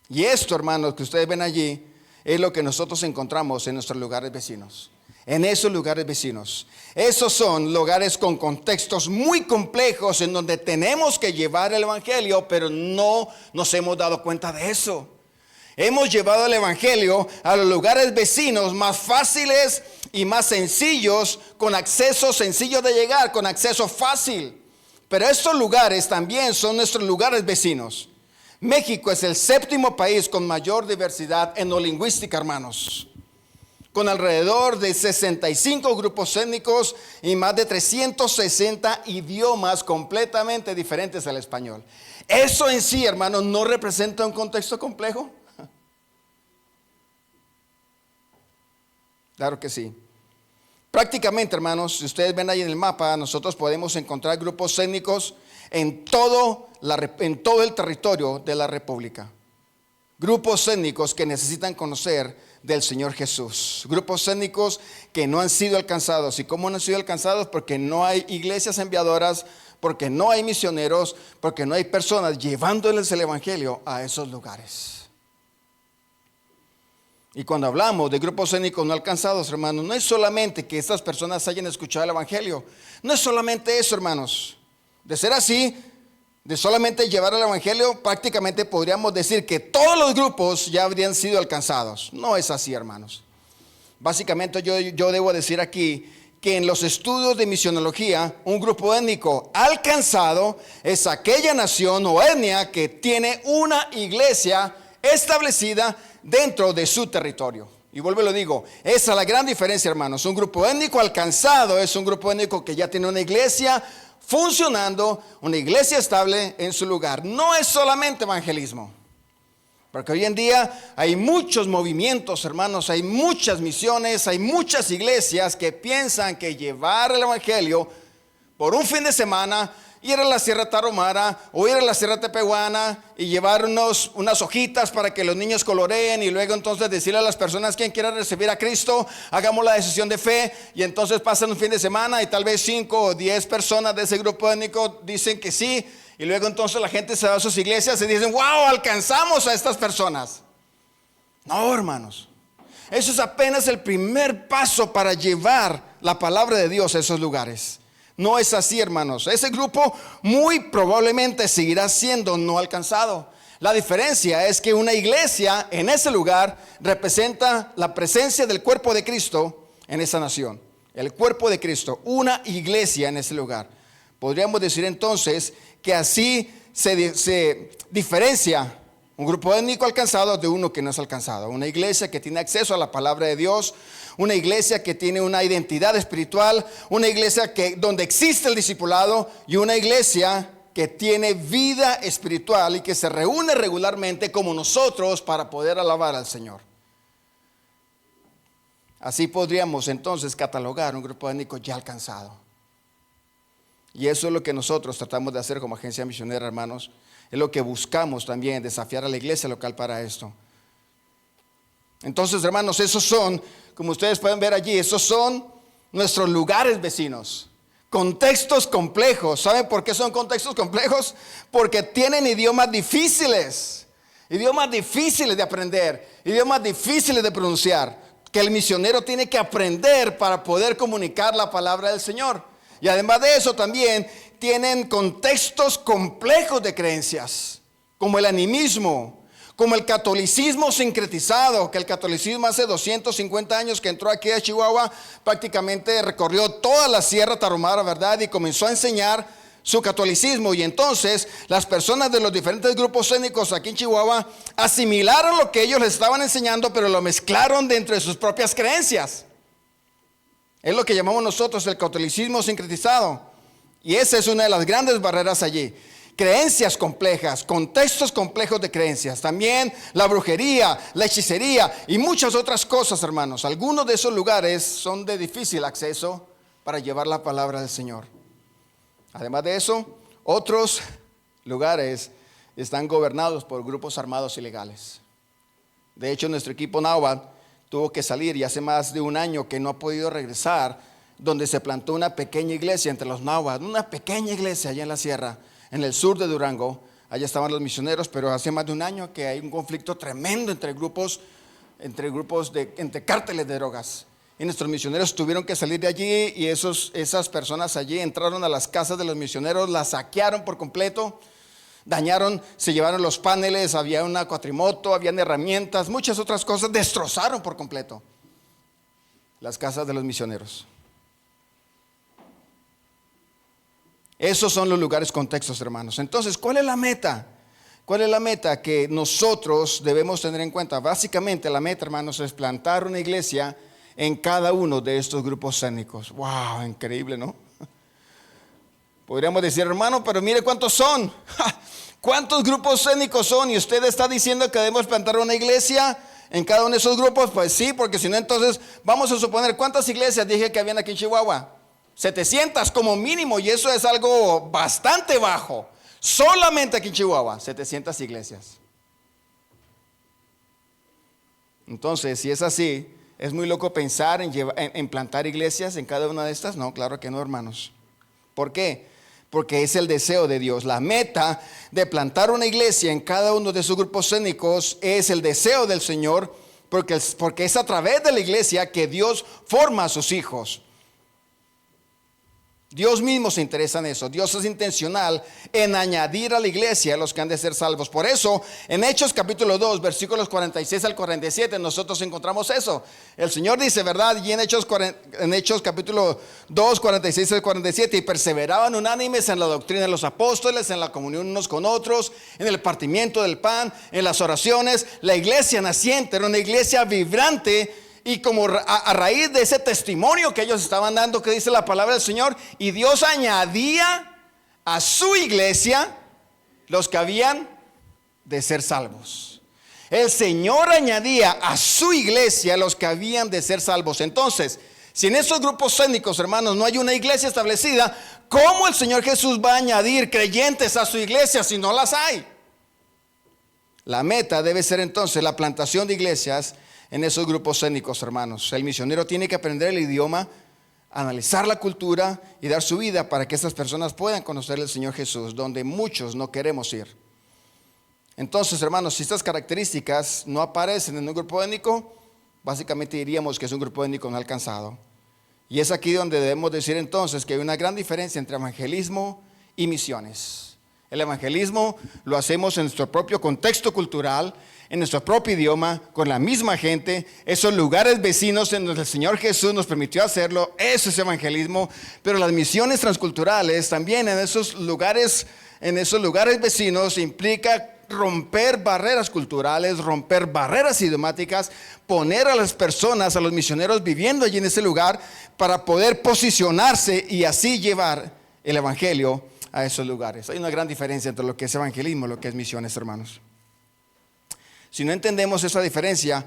Y esto, hermanos, que ustedes ven allí, es lo que nosotros encontramos en nuestros lugares vecinos. En esos lugares vecinos. Esos son lugares con contextos muy complejos en donde tenemos que llevar el evangelio, pero no nos hemos dado cuenta de eso. Hemos llevado el evangelio a los lugares vecinos más fáciles y más sencillos, con acceso sencillo de llegar, con acceso fácil. Pero estos lugares también son nuestros lugares vecinos. México es el 7º país con mayor diversidad etnolingüística, hermanos, con alrededor de 65 grupos étnicos y más de 360 idiomas completamente diferentes al español. Eso en sí, hermanos, ¿no representa un contexto complejo? Claro que sí. Prácticamente, hermanos, si ustedes ven ahí en el mapa, nosotros podemos encontrar grupos étnicos en todo el territorio de la República. Grupos étnicos que necesitan conocer del Señor Jesús. Grupos étnicos que no han sido alcanzados. ¿Y cómo no han sido alcanzados? Porque no hay iglesias enviadoras, porque no hay misioneros, porque no hay personas llevándoles el evangelio a esos lugares. Y cuando hablamos de grupos étnicos no alcanzados, hermanos, no es solamente que estas personas hayan escuchado el evangelio. No es solamente eso, hermanos. De ser así, de solamente llevar el evangelio, prácticamente podríamos decir que todos los grupos ya habrían sido alcanzados. No es así, hermanos. Básicamente yo debo decir aquí que en los estudios de misionología, un grupo étnico alcanzado es aquella nación o etnia que tiene una iglesia establecida dentro de su territorio. Y vuelvo y lo digo, esa es la gran diferencia, hermanos. Un grupo étnico alcanzado es un grupo étnico que ya tiene una iglesia funcionando, una iglesia estable en su lugar. No es solamente evangelismo. Porque hoy en día hay muchos movimientos, hermanos, hay muchas misiones, hay muchas iglesias que piensan que llevar el evangelio por un fin de semana, ir a la Sierra Tarahumara o ir a la Sierra Tepehuana y llevar unas hojitas para que los niños coloreen y luego entonces decirle a las personas: quien quiera recibir a Cristo, hagamos la decisión de fe, y entonces pasan un fin de semana y tal vez 5 o 10 personas de ese grupo étnico dicen que sí, y luego entonces la gente se va a sus iglesias y dicen: wow, alcanzamos a estas personas. No, hermanos, eso es apenas el primer paso para llevar la palabra de Dios a esos lugares. No es así, hermanos. Ese grupo muy probablemente seguirá siendo no alcanzado. La diferencia es que una iglesia en ese lugar representa la presencia del cuerpo de Cristo en esa nación. El cuerpo de Cristo, una iglesia en ese lugar. Podríamos decir entonces que así se diferencia un grupo étnico alcanzado de uno que no es alcanzado. Una iglesia que tiene acceso a la palabra de Dios, una iglesia que tiene una identidad espiritual, una iglesia donde existe el discipulado, y una iglesia que tiene vida espiritual y que se reúne regularmente como nosotros para poder alabar al Señor. Así podríamos entonces catalogar un grupo étnico ya alcanzado. Y eso es lo que nosotros tratamos de hacer como agencia misionera, hermanos. Es lo que buscamos también, desafiar a la iglesia local para esto. Entonces, hermanos, esos son, como ustedes pueden ver allí, esos son nuestros lugares vecinos. Contextos complejos. ¿Saben por qué son contextos complejos? Porque tienen idiomas difíciles de aprender, idiomas difíciles de pronunciar, que el misionero tiene que aprender para poder comunicar la palabra del Señor. Y además de eso también tienen contextos complejos de creencias, como el animismo, como el catolicismo sincretizado, que el catolicismo hace 250 años que entró aquí a Chihuahua, prácticamente recorrió toda la Sierra Tarahumara, ¿verdad? Y comenzó a enseñar su catolicismo. Y entonces las personas de los diferentes grupos étnicos aquí en Chihuahua asimilaron lo que ellos les estaban enseñando, pero lo mezclaron dentro de sus propias creencias. Es lo que llamamos nosotros el catolicismo sincretizado. Y esa es una de las grandes barreras allí. Creencias complejas, contextos complejos de creencias. También la brujería, la hechicería y muchas otras cosas, hermanos. Algunos de esos lugares son de difícil acceso para llevar la palabra del Señor. Además de eso, otros lugares están gobernados por grupos armados ilegales. De hecho, nuestro equipo náhuatl tuvo que salir y hace más de un año que no ha podido regresar, donde se plantó una pequeña iglesia entre los náhuatl, una pequeña iglesia allá en la sierra, en el sur de Durango. Allá estaban los misioneros, pero hace más de un año que hay un conflicto tremendo entre cárteles de drogas. Y nuestros misioneros tuvieron que salir de allí, y esas personas allí entraron a las casas de los misioneros, las saquearon por completo. Dañaron, se llevaron los paneles, había una cuatrimoto, habían herramientas, muchas otras cosas. Destrozaron por completo las casas de los misioneros. Esos son los lugares contextos, hermanos. Entonces, ¿cuál es la meta? ¿Cuál es la meta que nosotros debemos tener en cuenta? Básicamente la meta, hermanos, es plantar una iglesia en cada uno de estos grupos étnicos. ¡Wow! Increíble, ¿no? Podríamos decir: hermano, pero mire cuántos son. ¿Cuántos grupos étnicos son? Y usted está diciendo que debemos plantar una iglesia en cada uno de esos grupos. Pues sí, porque si no, entonces vamos a suponer, ¿cuántas iglesias dije que habían aquí en Chihuahua? 700 como mínimo, y eso es algo bastante bajo. Solamente aquí en Chihuahua, 700 iglesias. Entonces, si es así, ¿es muy loco pensar en plantar iglesias en cada una de estas? No, claro que no, hermanos. ¿Por qué? Porque es el deseo de Dios. La meta de plantar una iglesia en cada uno de sus grupos étnicos es el deseo del Señor, porque es a través de la iglesia que Dios forma a sus hijos. Dios mismo se interesa en eso. Dios es intencional en añadir a la iglesia a los que han de ser salvos. Por eso, en Hechos capítulo 2, versículos 46 al 47, nosotros encontramos eso. El Señor dice, ¿verdad? Y en Hechos capítulo 2, 46 al 47, y perseveraban unánimes en la doctrina de los apóstoles, en la comunión unos con otros, en el partimiento del pan, en las oraciones. La iglesia naciente era una iglesia vibrante. Y como a raíz de ese testimonio que ellos estaban dando, que dice la palabra del Señor, y Dios añadía a su iglesia los que habían de ser salvos. El Señor añadía a su iglesia los que habían de ser salvos. Entonces, si en esos grupos étnicos, hermanos, no hay una iglesia establecida, ¿cómo el Señor Jesús va a añadir creyentes a su iglesia si no las hay? La meta debe ser entonces la plantación de iglesias en esos grupos étnicos, hermanos. El misionero tiene que aprender el idioma, analizar la cultura y dar su vida para que estas personas puedan conocer al Señor Jesús, donde muchos no queremos ir. Entonces, hermanos, si estas características no aparecen en un grupo étnico, básicamente diríamos que es un grupo étnico no alcanzado. Y es aquí donde debemos decir entonces que hay una gran diferencia entre evangelismo y misiones. El evangelismo lo hacemos en nuestro propio contexto cultural, en nuestro propio idioma, con la misma gente, esos lugares vecinos en donde el Señor Jesús nos permitió hacerlo. Eso es evangelismo. Pero las misiones transculturales también en esos lugares vecinos implica romper barreras culturales, romper barreras idiomáticas, poner a las personas, a los misioneros viviendo allí en ese lugar para poder posicionarse y así llevar el evangelio a esos lugares. Hay una gran diferencia entre lo que es evangelismo y lo que es misiones, hermanos. Si no entendemos esa diferencia,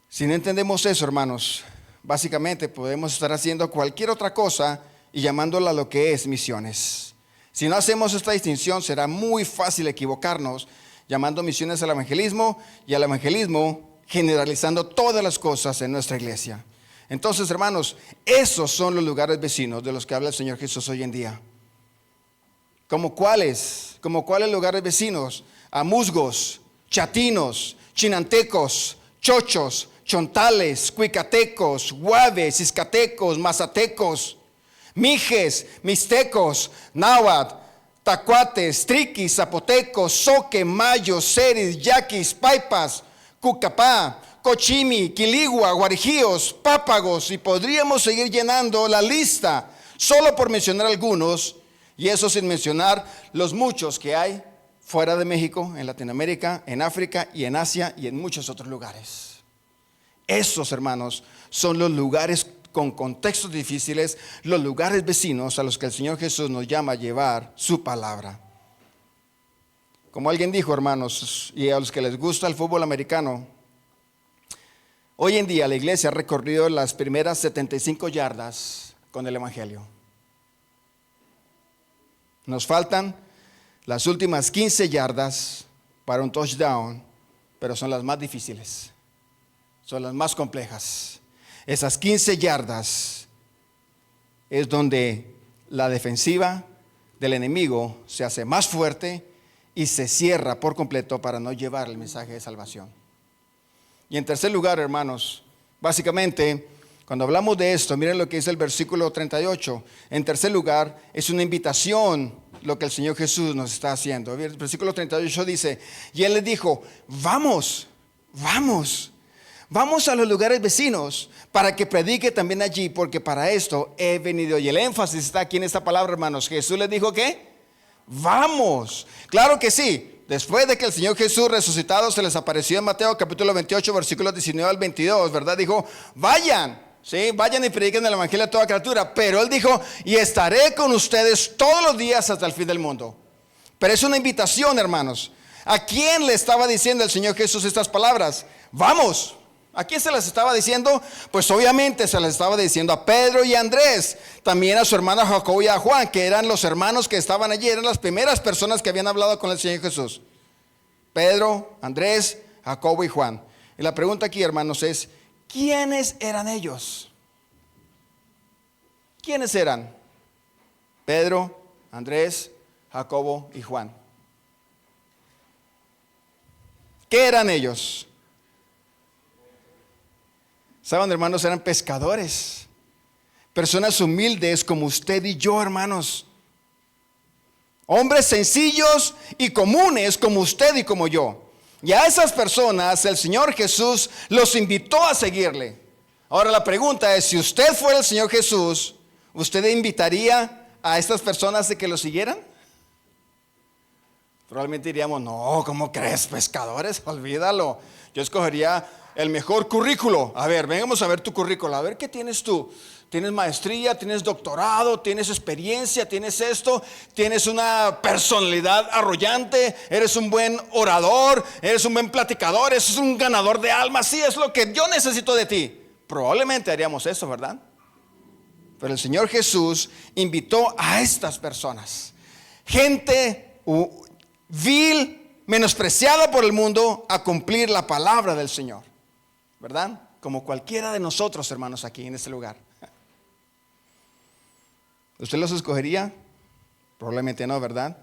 si no entendemos eso, hermanos, básicamente podemos estar haciendo cualquier otra cosa y llamándola lo que es misiones. Si no hacemos esta distinción, será muy fácil equivocarnos llamando misiones al evangelismo y al evangelismo generalizando todas las cosas en nuestra iglesia. Entonces, hermanos, esos son los lugares vecinos de los que habla el Señor Jesús hoy en día. ¿Como cuáles lugares vecinos? Amusgos, chatinos, chinantecos, chochos, chontales, cuicatecos, guaves, iscatecos, mazatecos, mijes, mixtecos, náhuatl, tacuates, triquis, zapotecos, soque, mayos, seris, yaquis, paipas, cucapá, cochimi, quiligua, guarijíos, pápagos, y podríamos seguir llenando la lista solo por mencionar algunos, y eso sin mencionar los muchos que hay fuera de México, en Latinoamérica, en África y en Asia y en muchos otros lugares. Esos, hermanos, son los lugares con contextos difíciles, los lugares vecinos a los que el Señor Jesús nos llama a llevar su palabra. Como alguien dijo, hermanos, y a los que les gusta el fútbol americano, hoy en día la iglesia ha recorrido las primeras 75 yardas con el evangelio. Nos faltan las últimas 15 yardas para un touchdown, pero son las más difíciles, son las más complejas. Esas 15 yardas es donde la defensiva del enemigo se hace más fuerte y se cierra por completo para no llevar el mensaje de salvación. Y en tercer lugar, hermanos, básicamente, cuando hablamos de esto, miren lo que dice el versículo 38. En tercer lugar, es una invitación lo que el Señor Jesús nos está haciendo. El versículo 38 dice, y Él les dijo, vamos a los lugares vecinos para que predique también allí, porque para esto he venido. Y el énfasis está aquí en esta palabra, hermanos. Jesús les dijo, ¿qué? Vamos. Claro que sí. Después de que el Señor Jesús resucitado se les apareció en Mateo capítulo 28, versículos 19 al 22, ¿verdad? Dijo, vayan. Sí, vayan y prediquen el evangelio a toda criatura. Pero Él dijo, y estaré con ustedes todos los días hasta el fin del mundo. Pero es una invitación, hermanos. ¿A quién le estaba diciendo el Señor Jesús estas palabras? Vamos. ¿A quién se las estaba diciendo? Pues obviamente se las estaba diciendo a Pedro y a Andrés. También a su hermano Jacobo y a Juan, que eran los hermanos que estaban allí. Eran las primeras personas que habían hablado con el Señor Jesús. Pedro, Andrés, Jacobo y Juan. Y la pregunta aquí, hermanos, es, ¿quiénes eran ellos? ¿Quiénes eran? Pedro, Andrés, Jacobo y Juan. ¿Qué eran ellos? ¿Saben, hermanos? Eran pescadores Personas humildes como usted y yo, hermanos. Hombres sencillos y comunes como usted y como yo. Y a esas personas el Señor Jesús los invitó a seguirle. Ahora la pregunta es, si usted fuera el Señor Jesús, ¿usted invitaría a estas personas de que lo siguieran? Probablemente diríamos, no, ¿cómo crees, pescadores? Olvídalo. Yo escogería el mejor currículo. A ver, vengamos a ver tu currículo. A ver, ¿qué tienes tú? ¿Tienes maestría? ¿Tienes doctorado? ¿Tienes experiencia? ¿Tienes esto? ¿Tienes una personalidad arrollante? ¿Eres un buen orador? ¿Eres un buen platicador? ¿Eres un ganador de almas? Sí, es lo que yo necesito de ti. Probablemente haríamos eso, ¿verdad? Pero el Señor Jesús invitó a estas personas, gente vil, menospreciada por el mundo, a cumplir la palabra del Señor, ¿verdad? Como cualquiera de nosotros, hermanos, aquí en este lugar. ¿Usted los escogería? Probablemente no, ¿verdad?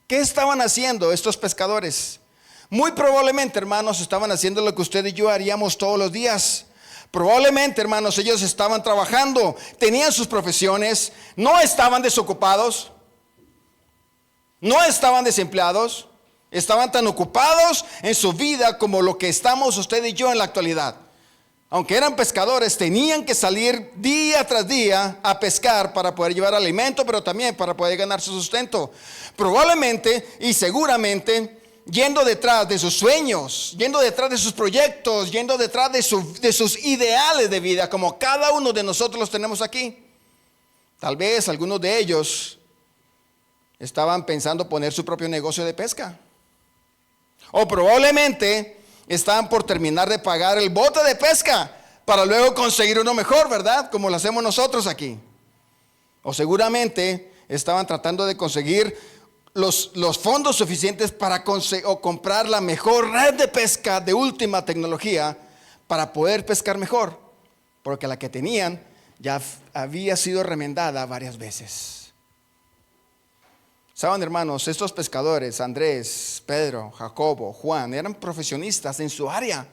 ¿Qué estaban haciendo estos pescadores? Muy probablemente, hermanos, estaban haciendo lo que usted y yo haríamos todos los días. Probablemente, hermanos, ellos estaban trabajando, tenían sus profesiones, no estaban desocupados, no estaban desempleados, estaban tan ocupados en su vida como lo que estamos usted y yo en la actualidad. Aunque eran pescadores, tenían que salir día tras día a pescar para poder llevar alimento, pero también para poder ganar su sustento. Probablemente y seguramente yendo detrás de sus sueños, yendo detrás de sus proyectos, yendo detrás de sus ideales de vida, como cada uno de nosotros los tenemos aquí. Tal vez algunos de ellos estaban pensando poner su propio negocio de pesca. O probablemente estaban por terminar de pagar el bote de pesca para luego conseguir uno mejor, ¿verdad? Como lo hacemos nosotros aquí. O seguramente estaban tratando de conseguir los fondos suficientes para comprar la mejor red de pesca de última tecnología para poder pescar mejor, porque la que tenían ya había sido remendada varias veces. Saben, hermanos, estos pescadores, Andrés, Pedro, Jacobo, Juan, eran profesionistas en su área.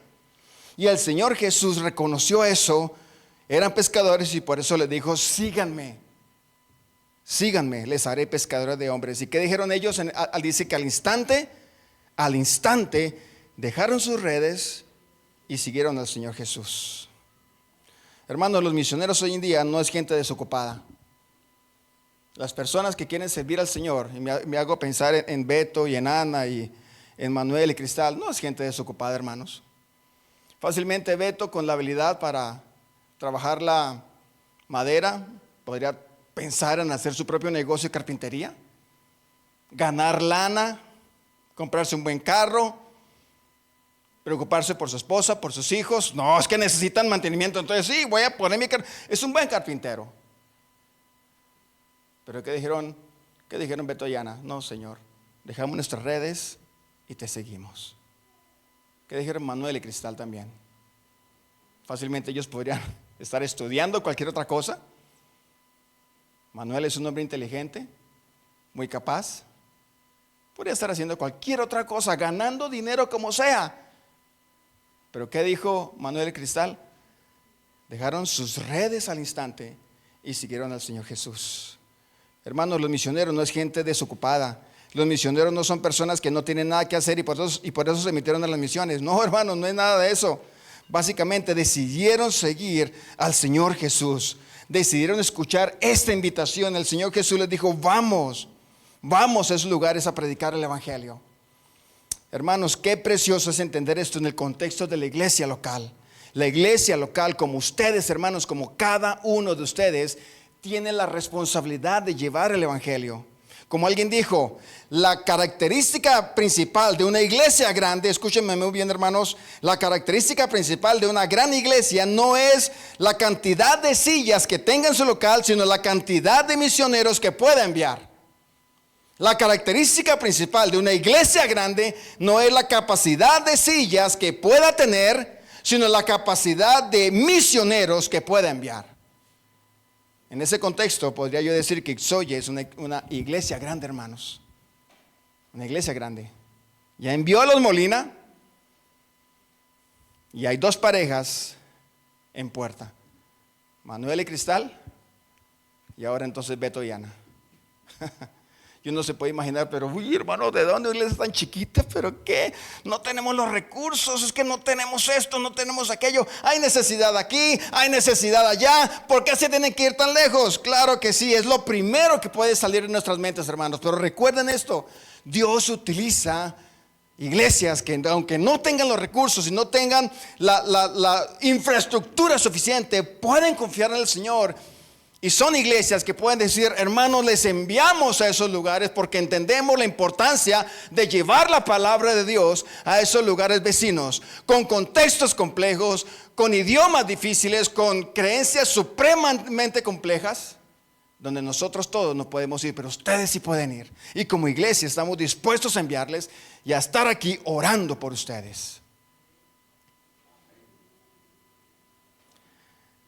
Y el Señor Jesús reconoció eso. Eran pescadores y por eso les dijo, síganme, les haré pescadores de hombres. ¿Y qué dijeron ellos? Dice que al instante dejaron sus redes y siguieron al Señor Jesús. Hermanos, los misioneros hoy en día no es gente desocupada. Las personas que quieren servir al Señor, y me hago pensar en Beto y en Ana y en Manuel y Cristal, no es gente desocupada, hermanos. Fácilmente Beto, con la habilidad para trabajar la madera, podría pensar en hacer su propio negocio de carpintería, ganar lana, comprarse un buen carro, preocuparse por su esposa, por sus hijos. No, es que necesitan mantenimiento, entonces sí, voy a poner mi carpintero. Es un buen carpintero. Pero ¿qué dijeron Beto y Ana? No, Señor, dejamos nuestras redes y te seguimos. ¿Qué dijeron Manuel y Cristal también? Fácilmente ellos podrían estar estudiando cualquier otra cosa. Manuel es un hombre inteligente, muy capaz. Podría estar haciendo cualquier otra cosa, ganando dinero como sea. Pero ¿qué dijo Manuel y Cristal? Dejaron sus redes al instante y siguieron al Señor Jesús. Hermanos, los misioneros no es gente desocupada. Los misioneros no son personas que no tienen nada que hacer y por eso se metieron a las misiones. No, hermanos, no es nada de eso. Básicamente decidieron seguir al Señor Jesús. Decidieron escuchar esta invitación. El Señor Jesús les dijo, vamos a esos lugares a predicar el Evangelio. Hermanos, qué precioso es entender esto en el contexto de la iglesia local. La iglesia local, como ustedes, hermanos, como cada uno de ustedes, tiene la responsabilidad de llevar el Evangelio. Como alguien dijo, la característica principal de una iglesia grande, escúchenme muy bien, hermanos, la característica principal de una gran iglesia no es la cantidad de sillas que tenga en su local, sino la cantidad de misioneros que pueda enviar. La característica principal de una iglesia grande no es la capacidad de sillas que pueda tener, sino la capacidad de misioneros que pueda enviar. En ese contexto podría yo decir que Ixoye es una iglesia grande, hermanos. Una iglesia grande. Ya envió a los Molina y hay 2 parejas en puerta. Manuel y Cristal Y ahora entonces Beto y Ana. Y uno se puede imaginar, pero uy, hermano, ¿de dónde iglesia tan chiquita? ¿Pero qué? No tenemos los recursos, es que no tenemos esto, no tenemos aquello. Hay necesidad aquí, hay necesidad allá. ¿Por qué se tienen que ir tan lejos? Claro que sí, es lo primero que puede salir de nuestras mentes, hermanos. Pero recuerden esto, Dios utiliza iglesias que aunque no tengan los recursos y no tengan la infraestructura suficiente, pueden confiar en el Señor. Y son iglesias que pueden decir, hermanos, les enviamos a esos lugares porque entendemos la importancia de llevar la palabra de Dios a esos lugares vecinos, con contextos complejos, con idiomas difíciles, con creencias supremamente complejas, donde nosotros todos no podemos ir, pero ustedes sí pueden ir. Y como iglesia estamos dispuestos a enviarles y a estar aquí orando por ustedes.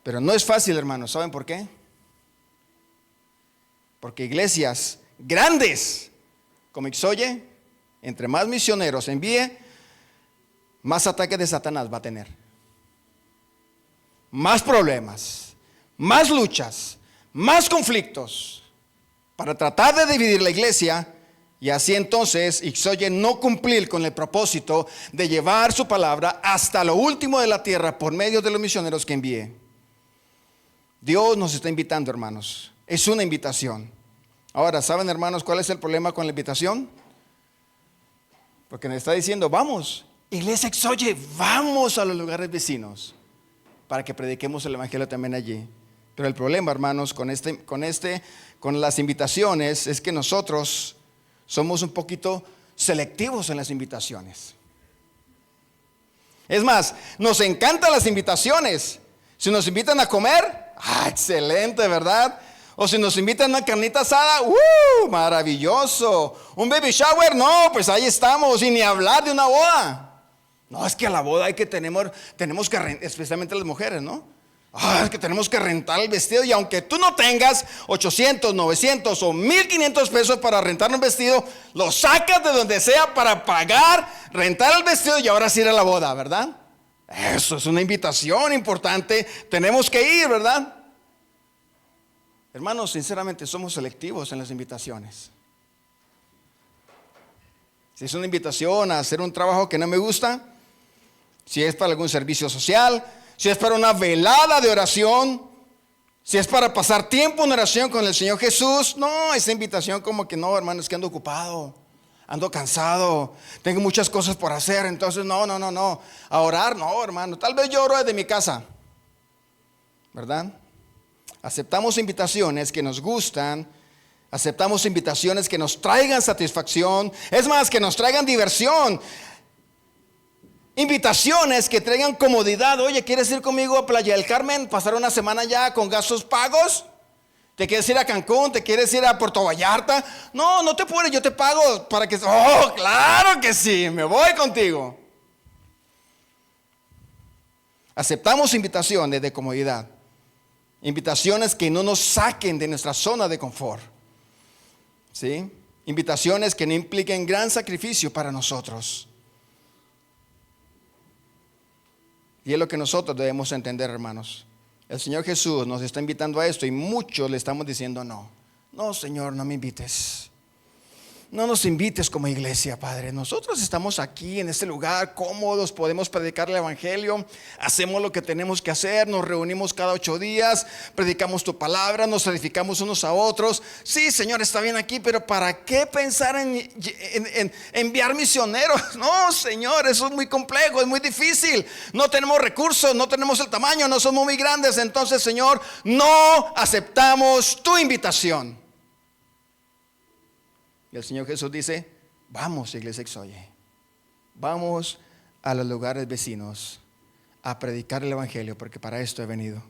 Pero no es fácil, hermanos, ¿saben por qué? Porque iglesias grandes como Ixoye, entre más misioneros envíe, más ataques de Satanás va a tener. Más problemas, más luchas, más conflictos para tratar de dividir la iglesia y así entonces Ixoye no cumplir con el propósito de llevar su palabra hasta lo último de la tierra por medio de los misioneros que envíe. Dios nos está invitando, hermanos. Es una invitación. Ahora, ¿saben, hermanos, cuál es el problema con la invitación? Porque nos está diciendo, vamos, iglesia Ixoye, vamos a los lugares vecinos para que prediquemos el evangelio también allí. Pero el problema, hermanos, con las invitaciones es que nosotros somos un poquito selectivos en las invitaciones. Es más, nos encantan las invitaciones. Si nos invitan a comer, excelente, ¿verdad? O si nos invitan a una carnita asada, maravilloso. Un baby shower, no, pues ahí estamos. Y ni hablar de una boda. No, es que a la boda tenemos que rentar, especialmente las mujeres, ¿no? Es que tenemos que rentar el vestido. Y aunque tú no tengas 800, 900 o 1500 pesos para rentar un vestido, lo sacas de donde sea para pagar, rentar el vestido y ahora sí ir a la boda, ¿verdad? Eso es una invitación importante. Tenemos que ir, ¿verdad? Hermanos, sinceramente somos selectivos en las invitaciones. Si es una invitación a hacer un trabajo que no me gusta, si es para algún servicio social, si es para una velada de oración, si es para pasar tiempo en oración con el Señor Jesús, no, esa invitación como que no, hermano, es que ando ocupado, ando cansado, tengo muchas cosas por hacer, entonces no, a orar no, hermano, tal vez yo oro desde mi casa, ¿verdad? Aceptamos invitaciones que nos gustan, aceptamos invitaciones que nos traigan satisfacción, es más, que nos traigan diversión, invitaciones que traigan comodidad. Oye, ¿quieres ir conmigo a Playa del Carmen? ¿Pasar una semana ya con gastos pagos? ¿Te quieres ir a Cancún? ¿Te quieres ir a Puerto Vallarta? No te apures, yo te pago para que... Oh, claro que sí, me voy contigo. Aceptamos invitaciones de comodidad. Invitaciones que no nos saquen de nuestra zona de confort. ¿Sí? Invitaciones que no impliquen gran sacrificio para nosotros. Y es lo que nosotros debemos entender, hermanos. El Señor Jesús nos está invitando a esto y muchos le estamos diciendo no. No, Señor, no me invites. No nos invites como iglesia, Padre. Nosotros estamos aquí en este lugar cómodos, podemos predicar el evangelio, hacemos lo que tenemos que hacer, nos reunimos cada 8 días, predicamos tu palabra, nos edificamos unos a otros. Sí, Señor, está bien aquí, pero ¿para qué pensar en enviar misioneros? No, Señor, eso es muy complejo, es muy difícil. No tenemos recursos, no tenemos el tamaño, no somos muy grandes. Entonces, Señor, no aceptamos tu invitación. Y el Señor Jesús dice, vamos, iglesia Ixoye, vamos a los lugares vecinos a predicar el evangelio, porque para esto he venido.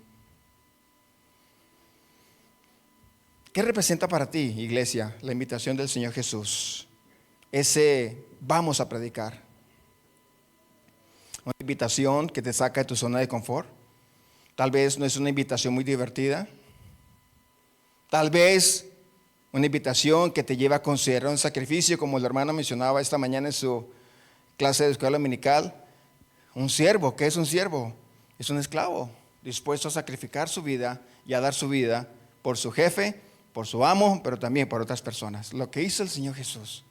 ¿Qué representa para ti, iglesia, la invitación del Señor Jesús? Ese vamos a predicar. Una invitación que te saca de tu zona de confort. Tal vez no es una invitación muy divertida. Tal vez una invitación que te lleva a considerar un sacrificio, como el hermano mencionaba esta mañana en su clase de escuela dominical. Un siervo, ¿qué es un siervo? Es un esclavo dispuesto a sacrificar su vida y a dar su vida por su jefe, por su amo, pero también por otras personas. Lo que hizo el Señor Jesús.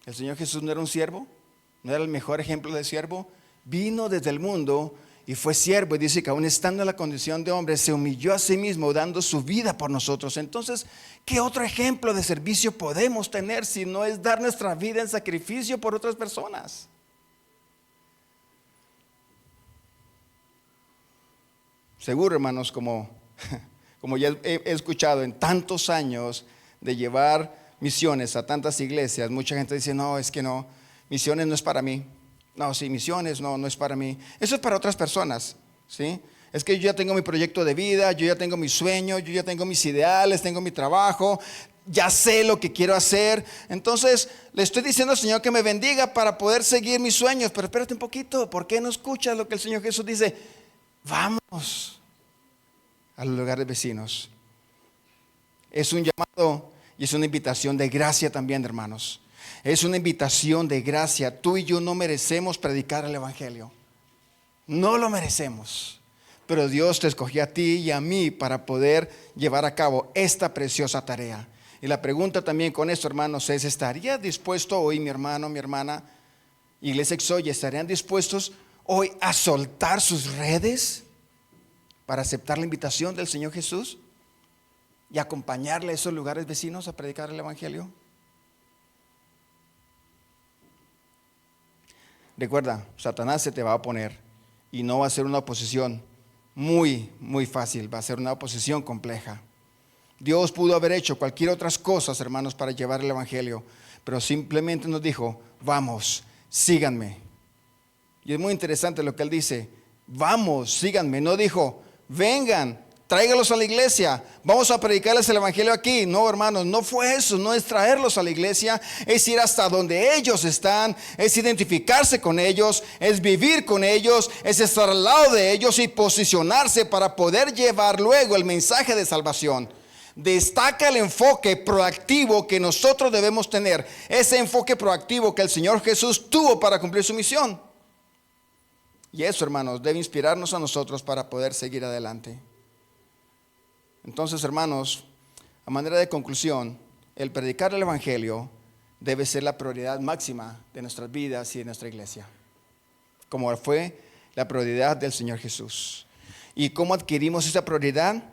El Señor Jesús no era un siervo, no era el mejor ejemplo de siervo. Vino desde el mundo y fue siervo, y dice que aún estando en la condición de hombre, se humilló a sí mismo dando su vida por nosotros. Entonces, ¿qué otro ejemplo de servicio podemos tener si no es dar nuestra vida en sacrificio por otras personas? Seguro, hermanos, como ya he escuchado en tantos años de llevar misiones a tantas iglesias, mucha gente dice, no, es que no, misiones no es para mí. No, sí, misiones no es para mí. Eso es para otras personas, ¿sí? Es que yo ya tengo mi proyecto de vida, yo ya tengo mis sueños, yo ya tengo mis ideales, tengo mi trabajo, ya sé lo que quiero hacer. Entonces le estoy diciendo al Señor que me bendiga para poder seguir mis sueños. Pero espérate un poquito, ¿por qué no escuchas lo que el Señor Jesús dice? Vamos a los lugares vecinos. Es un llamado y es una invitación de gracia también, hermanos. Es una invitación de gracia. Tú y yo no merecemos predicar el evangelio. No lo merecemos. Pero Dios te escogió a ti y a mí para poder llevar a cabo esta preciosa tarea. Y la pregunta también con esto, hermanos, es: ¿estaría dispuesto hoy mi hermano, mi hermana, Iglesia Exoya, estarían dispuestos hoy a soltar sus redes para aceptar la invitación del Señor Jesús y acompañarle a esos lugares vecinos a predicar el evangelio? Recuerda, Satanás se te va a oponer y no va a ser una oposición muy fácil, va a ser una oposición compleja. Dios pudo haber hecho cualquier otras cosas, hermanos, para llevar el evangelio, pero simplemente nos dijo: vamos, síganme. Y es muy interesante lo que él dice: vamos, síganme. No dijo: vengan, tráigalos a la iglesia, vamos a predicarles el evangelio aquí. No, hermanos, no fue eso. No es traerlos a la iglesia, es ir hasta donde ellos están, es identificarse con ellos, es vivir con ellos, es estar al lado de ellos y posicionarse para poder llevar luego el mensaje de salvación. Destaca el enfoque proactivo que nosotros debemos tener, ese enfoque proactivo que el Señor Jesús tuvo para cumplir su misión. Y eso, hermanos, debe inspirarnos a nosotros para poder seguir adelante. Entonces, hermanos, a manera de conclusión, el predicar el evangelio debe ser la prioridad máxima de nuestras vidas y de nuestra iglesia, como fue la prioridad del Señor Jesús. ¿Y cómo adquirimos esa prioridad?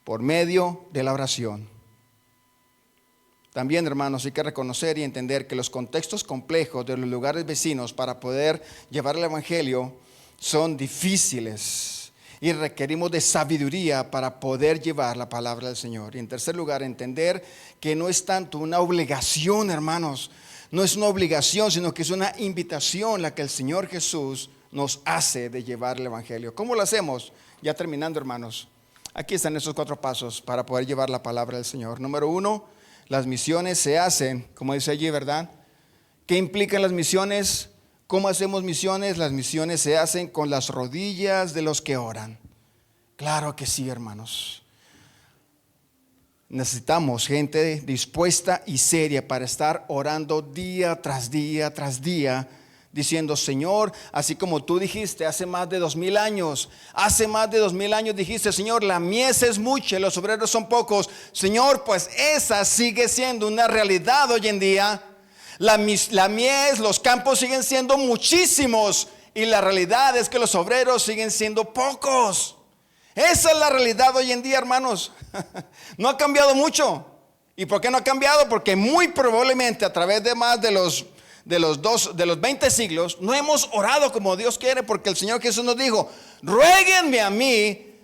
Por medio de la oración. También, hermanos, hay que reconocer y entender que los contextos complejos de los lugares vecinos para poder llevar el evangelio son difíciles y requerimos de sabiduría para poder llevar la palabra del Señor. Y en tercer lugar, entender que no es tanto una obligación, hermanos, no es una obligación, sino que es una invitación la que el Señor Jesús nos hace de llevar el evangelio. ¿Cómo lo hacemos? Ya terminando, hermanos. Aquí están esos 4 pasos para poder llevar la palabra del Señor. Número 1, las misiones se hacen, como dice allí, ¿verdad? ¿Qué implican las misiones? ¿Cómo hacemos misiones? Las misiones se hacen con las rodillas de los que oran. Claro que sí, hermanos. Necesitamos gente dispuesta y seria para estar orando día tras día tras día, diciendo: Señor, así como tú dijiste hace más de 2000 años, dijiste: Señor, la mies es mucha y los obreros son pocos. Señor, pues esa sigue siendo una realidad hoy en día. La mies, los campos siguen siendo muchísimos y la realidad es que los obreros siguen siendo pocos. Esa es la realidad hoy en día, hermanos. No ha cambiado mucho. ¿Y por qué no ha cambiado? Porque muy probablemente a través de más de los 20 siglos no hemos orado como Dios quiere, porque el Señor Jesús nos dijo: ruéguenme a mí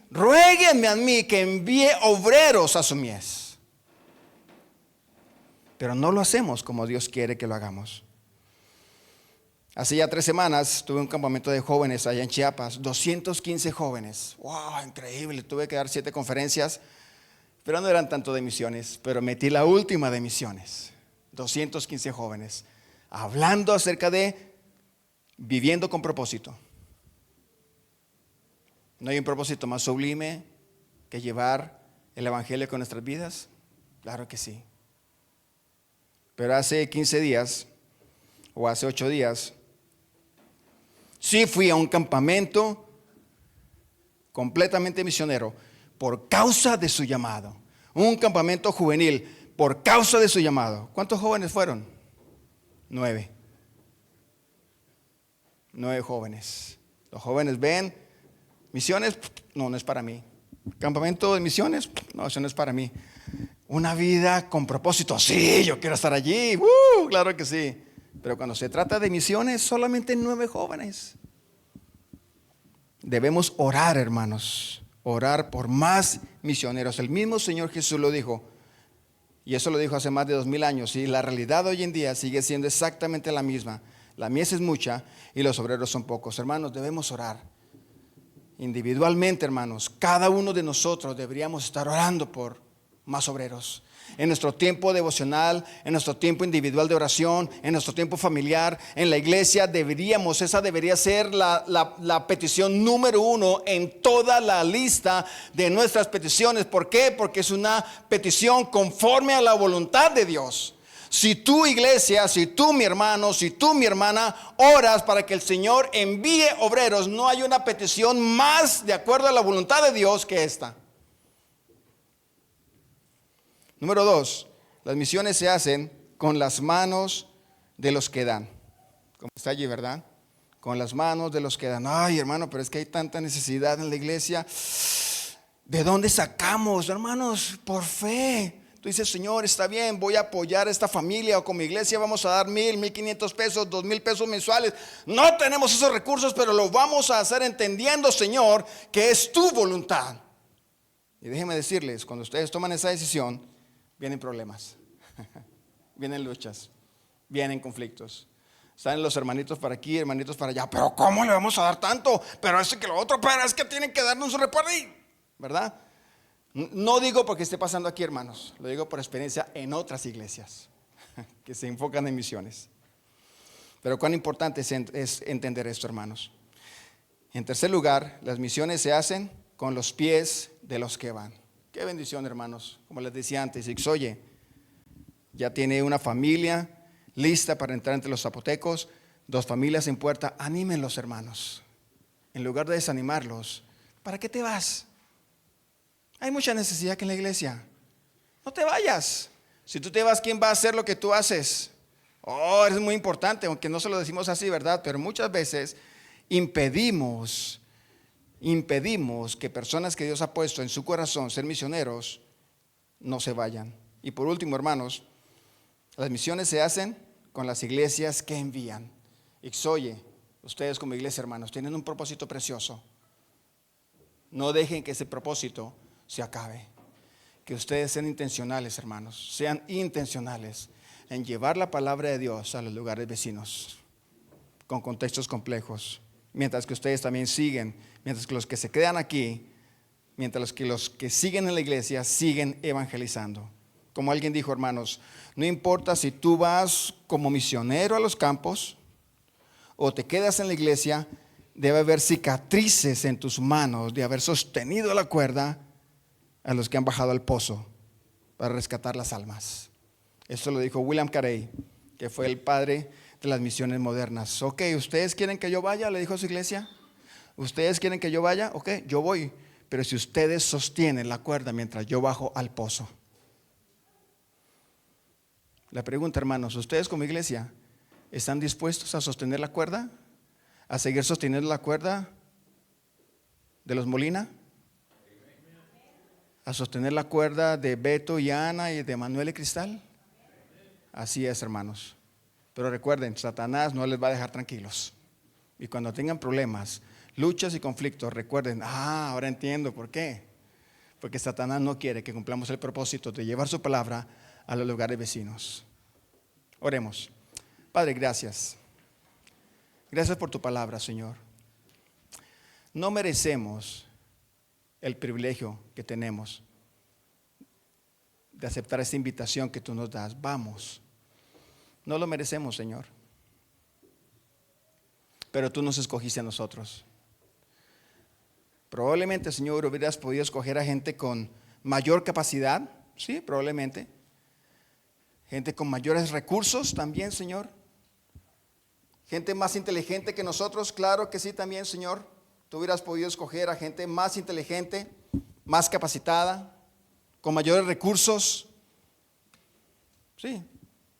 que envíe obreros a su mies. Pero no lo hacemos como Dios quiere que lo hagamos. Hace ya 3 semanas tuve un campamento de jóvenes allá en Chiapas, 215 jóvenes. ¡Wow! Increíble. Tuve que dar 7 conferencias, pero no eran tanto de misiones, pero metí la última de misiones. 215 jóvenes, hablando acerca de viviendo con propósito. ¿No hay un propósito más sublime que llevar el evangelio con nuestras vidas? Claro que sí. Pero hace 15 días o hace 8 días sí fui a un campamento completamente misionero, por causa de su llamado. Un campamento juvenil por causa de su llamado. ¿Cuántos jóvenes fueron? 9. 9 jóvenes. Los jóvenes ven, misiones, no es para mí. Campamento de misiones, no, eso no es para mí. Una vida con propósito, sí, yo quiero estar allí, claro que sí. Pero cuando se trata de misiones, solamente 9 jóvenes. Debemos orar, hermanos, orar por más misioneros. El mismo Señor Jesús lo dijo, y eso lo dijo hace más de 2000 años, y la realidad hoy en día sigue siendo exactamente la misma. La mies es mucha y los obreros son pocos. Hermanos, debemos orar individualmente, hermanos. Cada uno de nosotros deberíamos estar orando por más obreros. En nuestro tiempo devocional, en nuestro tiempo individual de oración, en nuestro tiempo familiar, en la iglesia, esa debería ser la petición número 1 en toda la lista de nuestras peticiones. ¿Por qué? Porque es una petición conforme a la voluntad de Dios. Si tú, iglesia, si tú, mi hermano, si tú, mi hermana, oras para que el Señor envíe obreros, no hay una petición más de acuerdo a la voluntad de Dios que esta. Número 2, las misiones se hacen con las manos de los que dan. Como está allí, ¿verdad? Con las manos de los que dan. Ay, hermano, pero es que hay tanta necesidad en la iglesia. ¿De dónde sacamos, hermanos? Por fe. Tú dices, Señor, está bien, voy a apoyar a esta familia, o como iglesia vamos a dar 1000, 1500 pesos, 2000 pesos mensuales. No tenemos esos recursos, pero lo vamos a hacer entendiendo, Señor, que es tu voluntad. Y déjenme decirles, cuando ustedes toman esa decisión, vienen problemas, vienen luchas, vienen conflictos. Salen los hermanitos para aquí, hermanitos para allá. Pero ¿cómo le vamos a dar tanto? Pero eso que lo otro, pero es que tienen que darnos un reparto, ¿verdad? No digo porque esté pasando aquí, hermanos, lo digo por experiencia en otras iglesias que se enfocan en misiones. Pero cuán importante es entender esto, hermanos. En tercer lugar, las misiones se hacen con los pies de los que van. Qué bendición, hermanos. Como les decía antes, Ixoye ya tiene una familia lista para entrar entre los zapotecos, 2 familias en puerta. Anímenlos, hermanos. En lugar de desanimarlos, ¿para qué te vas? Hay mucha necesidad aquí en la iglesia. No te vayas. Si tú te vas, ¿quién va a hacer lo que tú haces? Oh, es muy importante, aunque no se lo decimos así, ¿verdad? Pero muchas veces impedimos que personas que Dios ha puesto en su corazón ser misioneros no se vayan. Y por último, hermanos, las misiones se hacen con las iglesias que envían. Ixoye, ustedes como iglesia, hermanos, tienen un propósito precioso. No dejen que ese propósito se acabe. Que ustedes sean intencionales, hermanos, sean intencionales en llevar la palabra de Dios a los lugares vecinos con contextos complejos, mientras que ustedes también siguen, mientras que los que se quedan aquí, mientras que los que siguen en la iglesia siguen evangelizando. Como alguien dijo, hermanos, no importa si tú vas como misionero a los campos o te quedas en la iglesia, debe haber cicatrices en tus manos de haber sostenido la cuerda a los que han bajado al pozo para rescatar las almas. Eso lo dijo William Carey, que fue el padre de las misiones modernas. Ok, ¿ustedes quieren que yo vaya? Le dijo a su iglesia. ¿Ustedes quieren que yo vaya? Ok, yo voy. Pero si ustedes sostienen la cuerda mientras yo bajo al pozo. La pregunta, hermanos, ¿ustedes como iglesia están dispuestos a sostener la cuerda? ¿A seguir sosteniendo la cuerda de los Molina? ¿A sostener la cuerda de Beto y Ana y de Manuel y Cristal? Así es, hermanos. Pero recuerden, Satanás no les va a dejar tranquilos. Y cuando tengan problemas, luchas y conflictos, recuerden, ahora entiendo por qué. Porque Satanás no quiere que cumplamos el propósito de llevar su palabra a los lugares vecinos. Oremos. Padre, gracias. Gracias por tu palabra, Señor. No merecemos el privilegio que tenemos de aceptar esta invitación que tú nos das. Vamos. No lo merecemos, Señor. Pero tú nos escogiste a nosotros. Probablemente, Señor, hubieras podido escoger a gente con mayor capacidad. Sí, probablemente. Gente con mayores recursos también, Señor. Gente más inteligente que nosotros, claro que sí también, Señor. Tú hubieras podido escoger a gente más inteligente, más capacitada, con mayores recursos. Sí,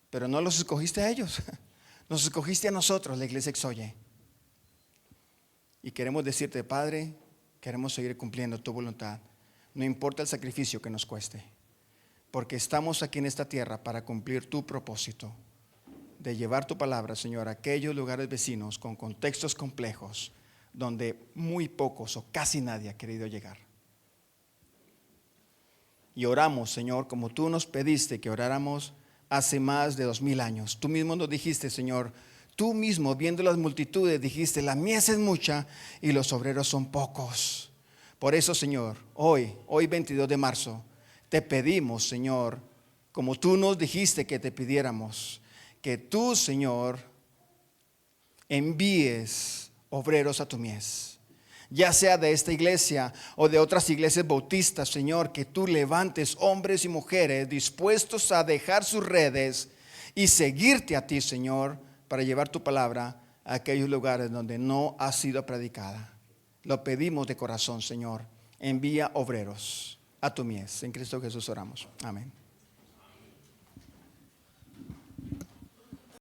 pero no los escogiste a ellos. Nos escogiste a nosotros, la iglesia Exoye. Y queremos decirte, Padre, queremos seguir cumpliendo tu voluntad. No importa el sacrificio que nos cueste. Porque estamos aquí en esta tierra para cumplir tu propósito de llevar tu palabra, Señor, a aquellos lugares vecinos con contextos complejos donde muy pocos o casi nadie ha querido llegar. Y oramos, Señor, como tú nos pediste que oráramos hace más de 2000 años. Tú mismo nos dijiste, Señor, tú mismo viendo las multitudes dijiste, la mies es mucha y los obreros son pocos. Por eso, Señor, hoy 22 de marzo, te pedimos, Señor, como tú nos dijiste que te pidiéramos, que tú, Señor, envíes obreros a tu mies, ya sea de esta iglesia o de otras iglesias bautistas, Señor, que tú levantes hombres y mujeres dispuestos a dejar sus redes y seguirte a ti, Señor, para llevar tu palabra a aquellos lugares donde no ha sido predicada. Lo pedimos de corazón, Señor. Envía obreros a tu mies. En Cristo Jesús oramos. Amén.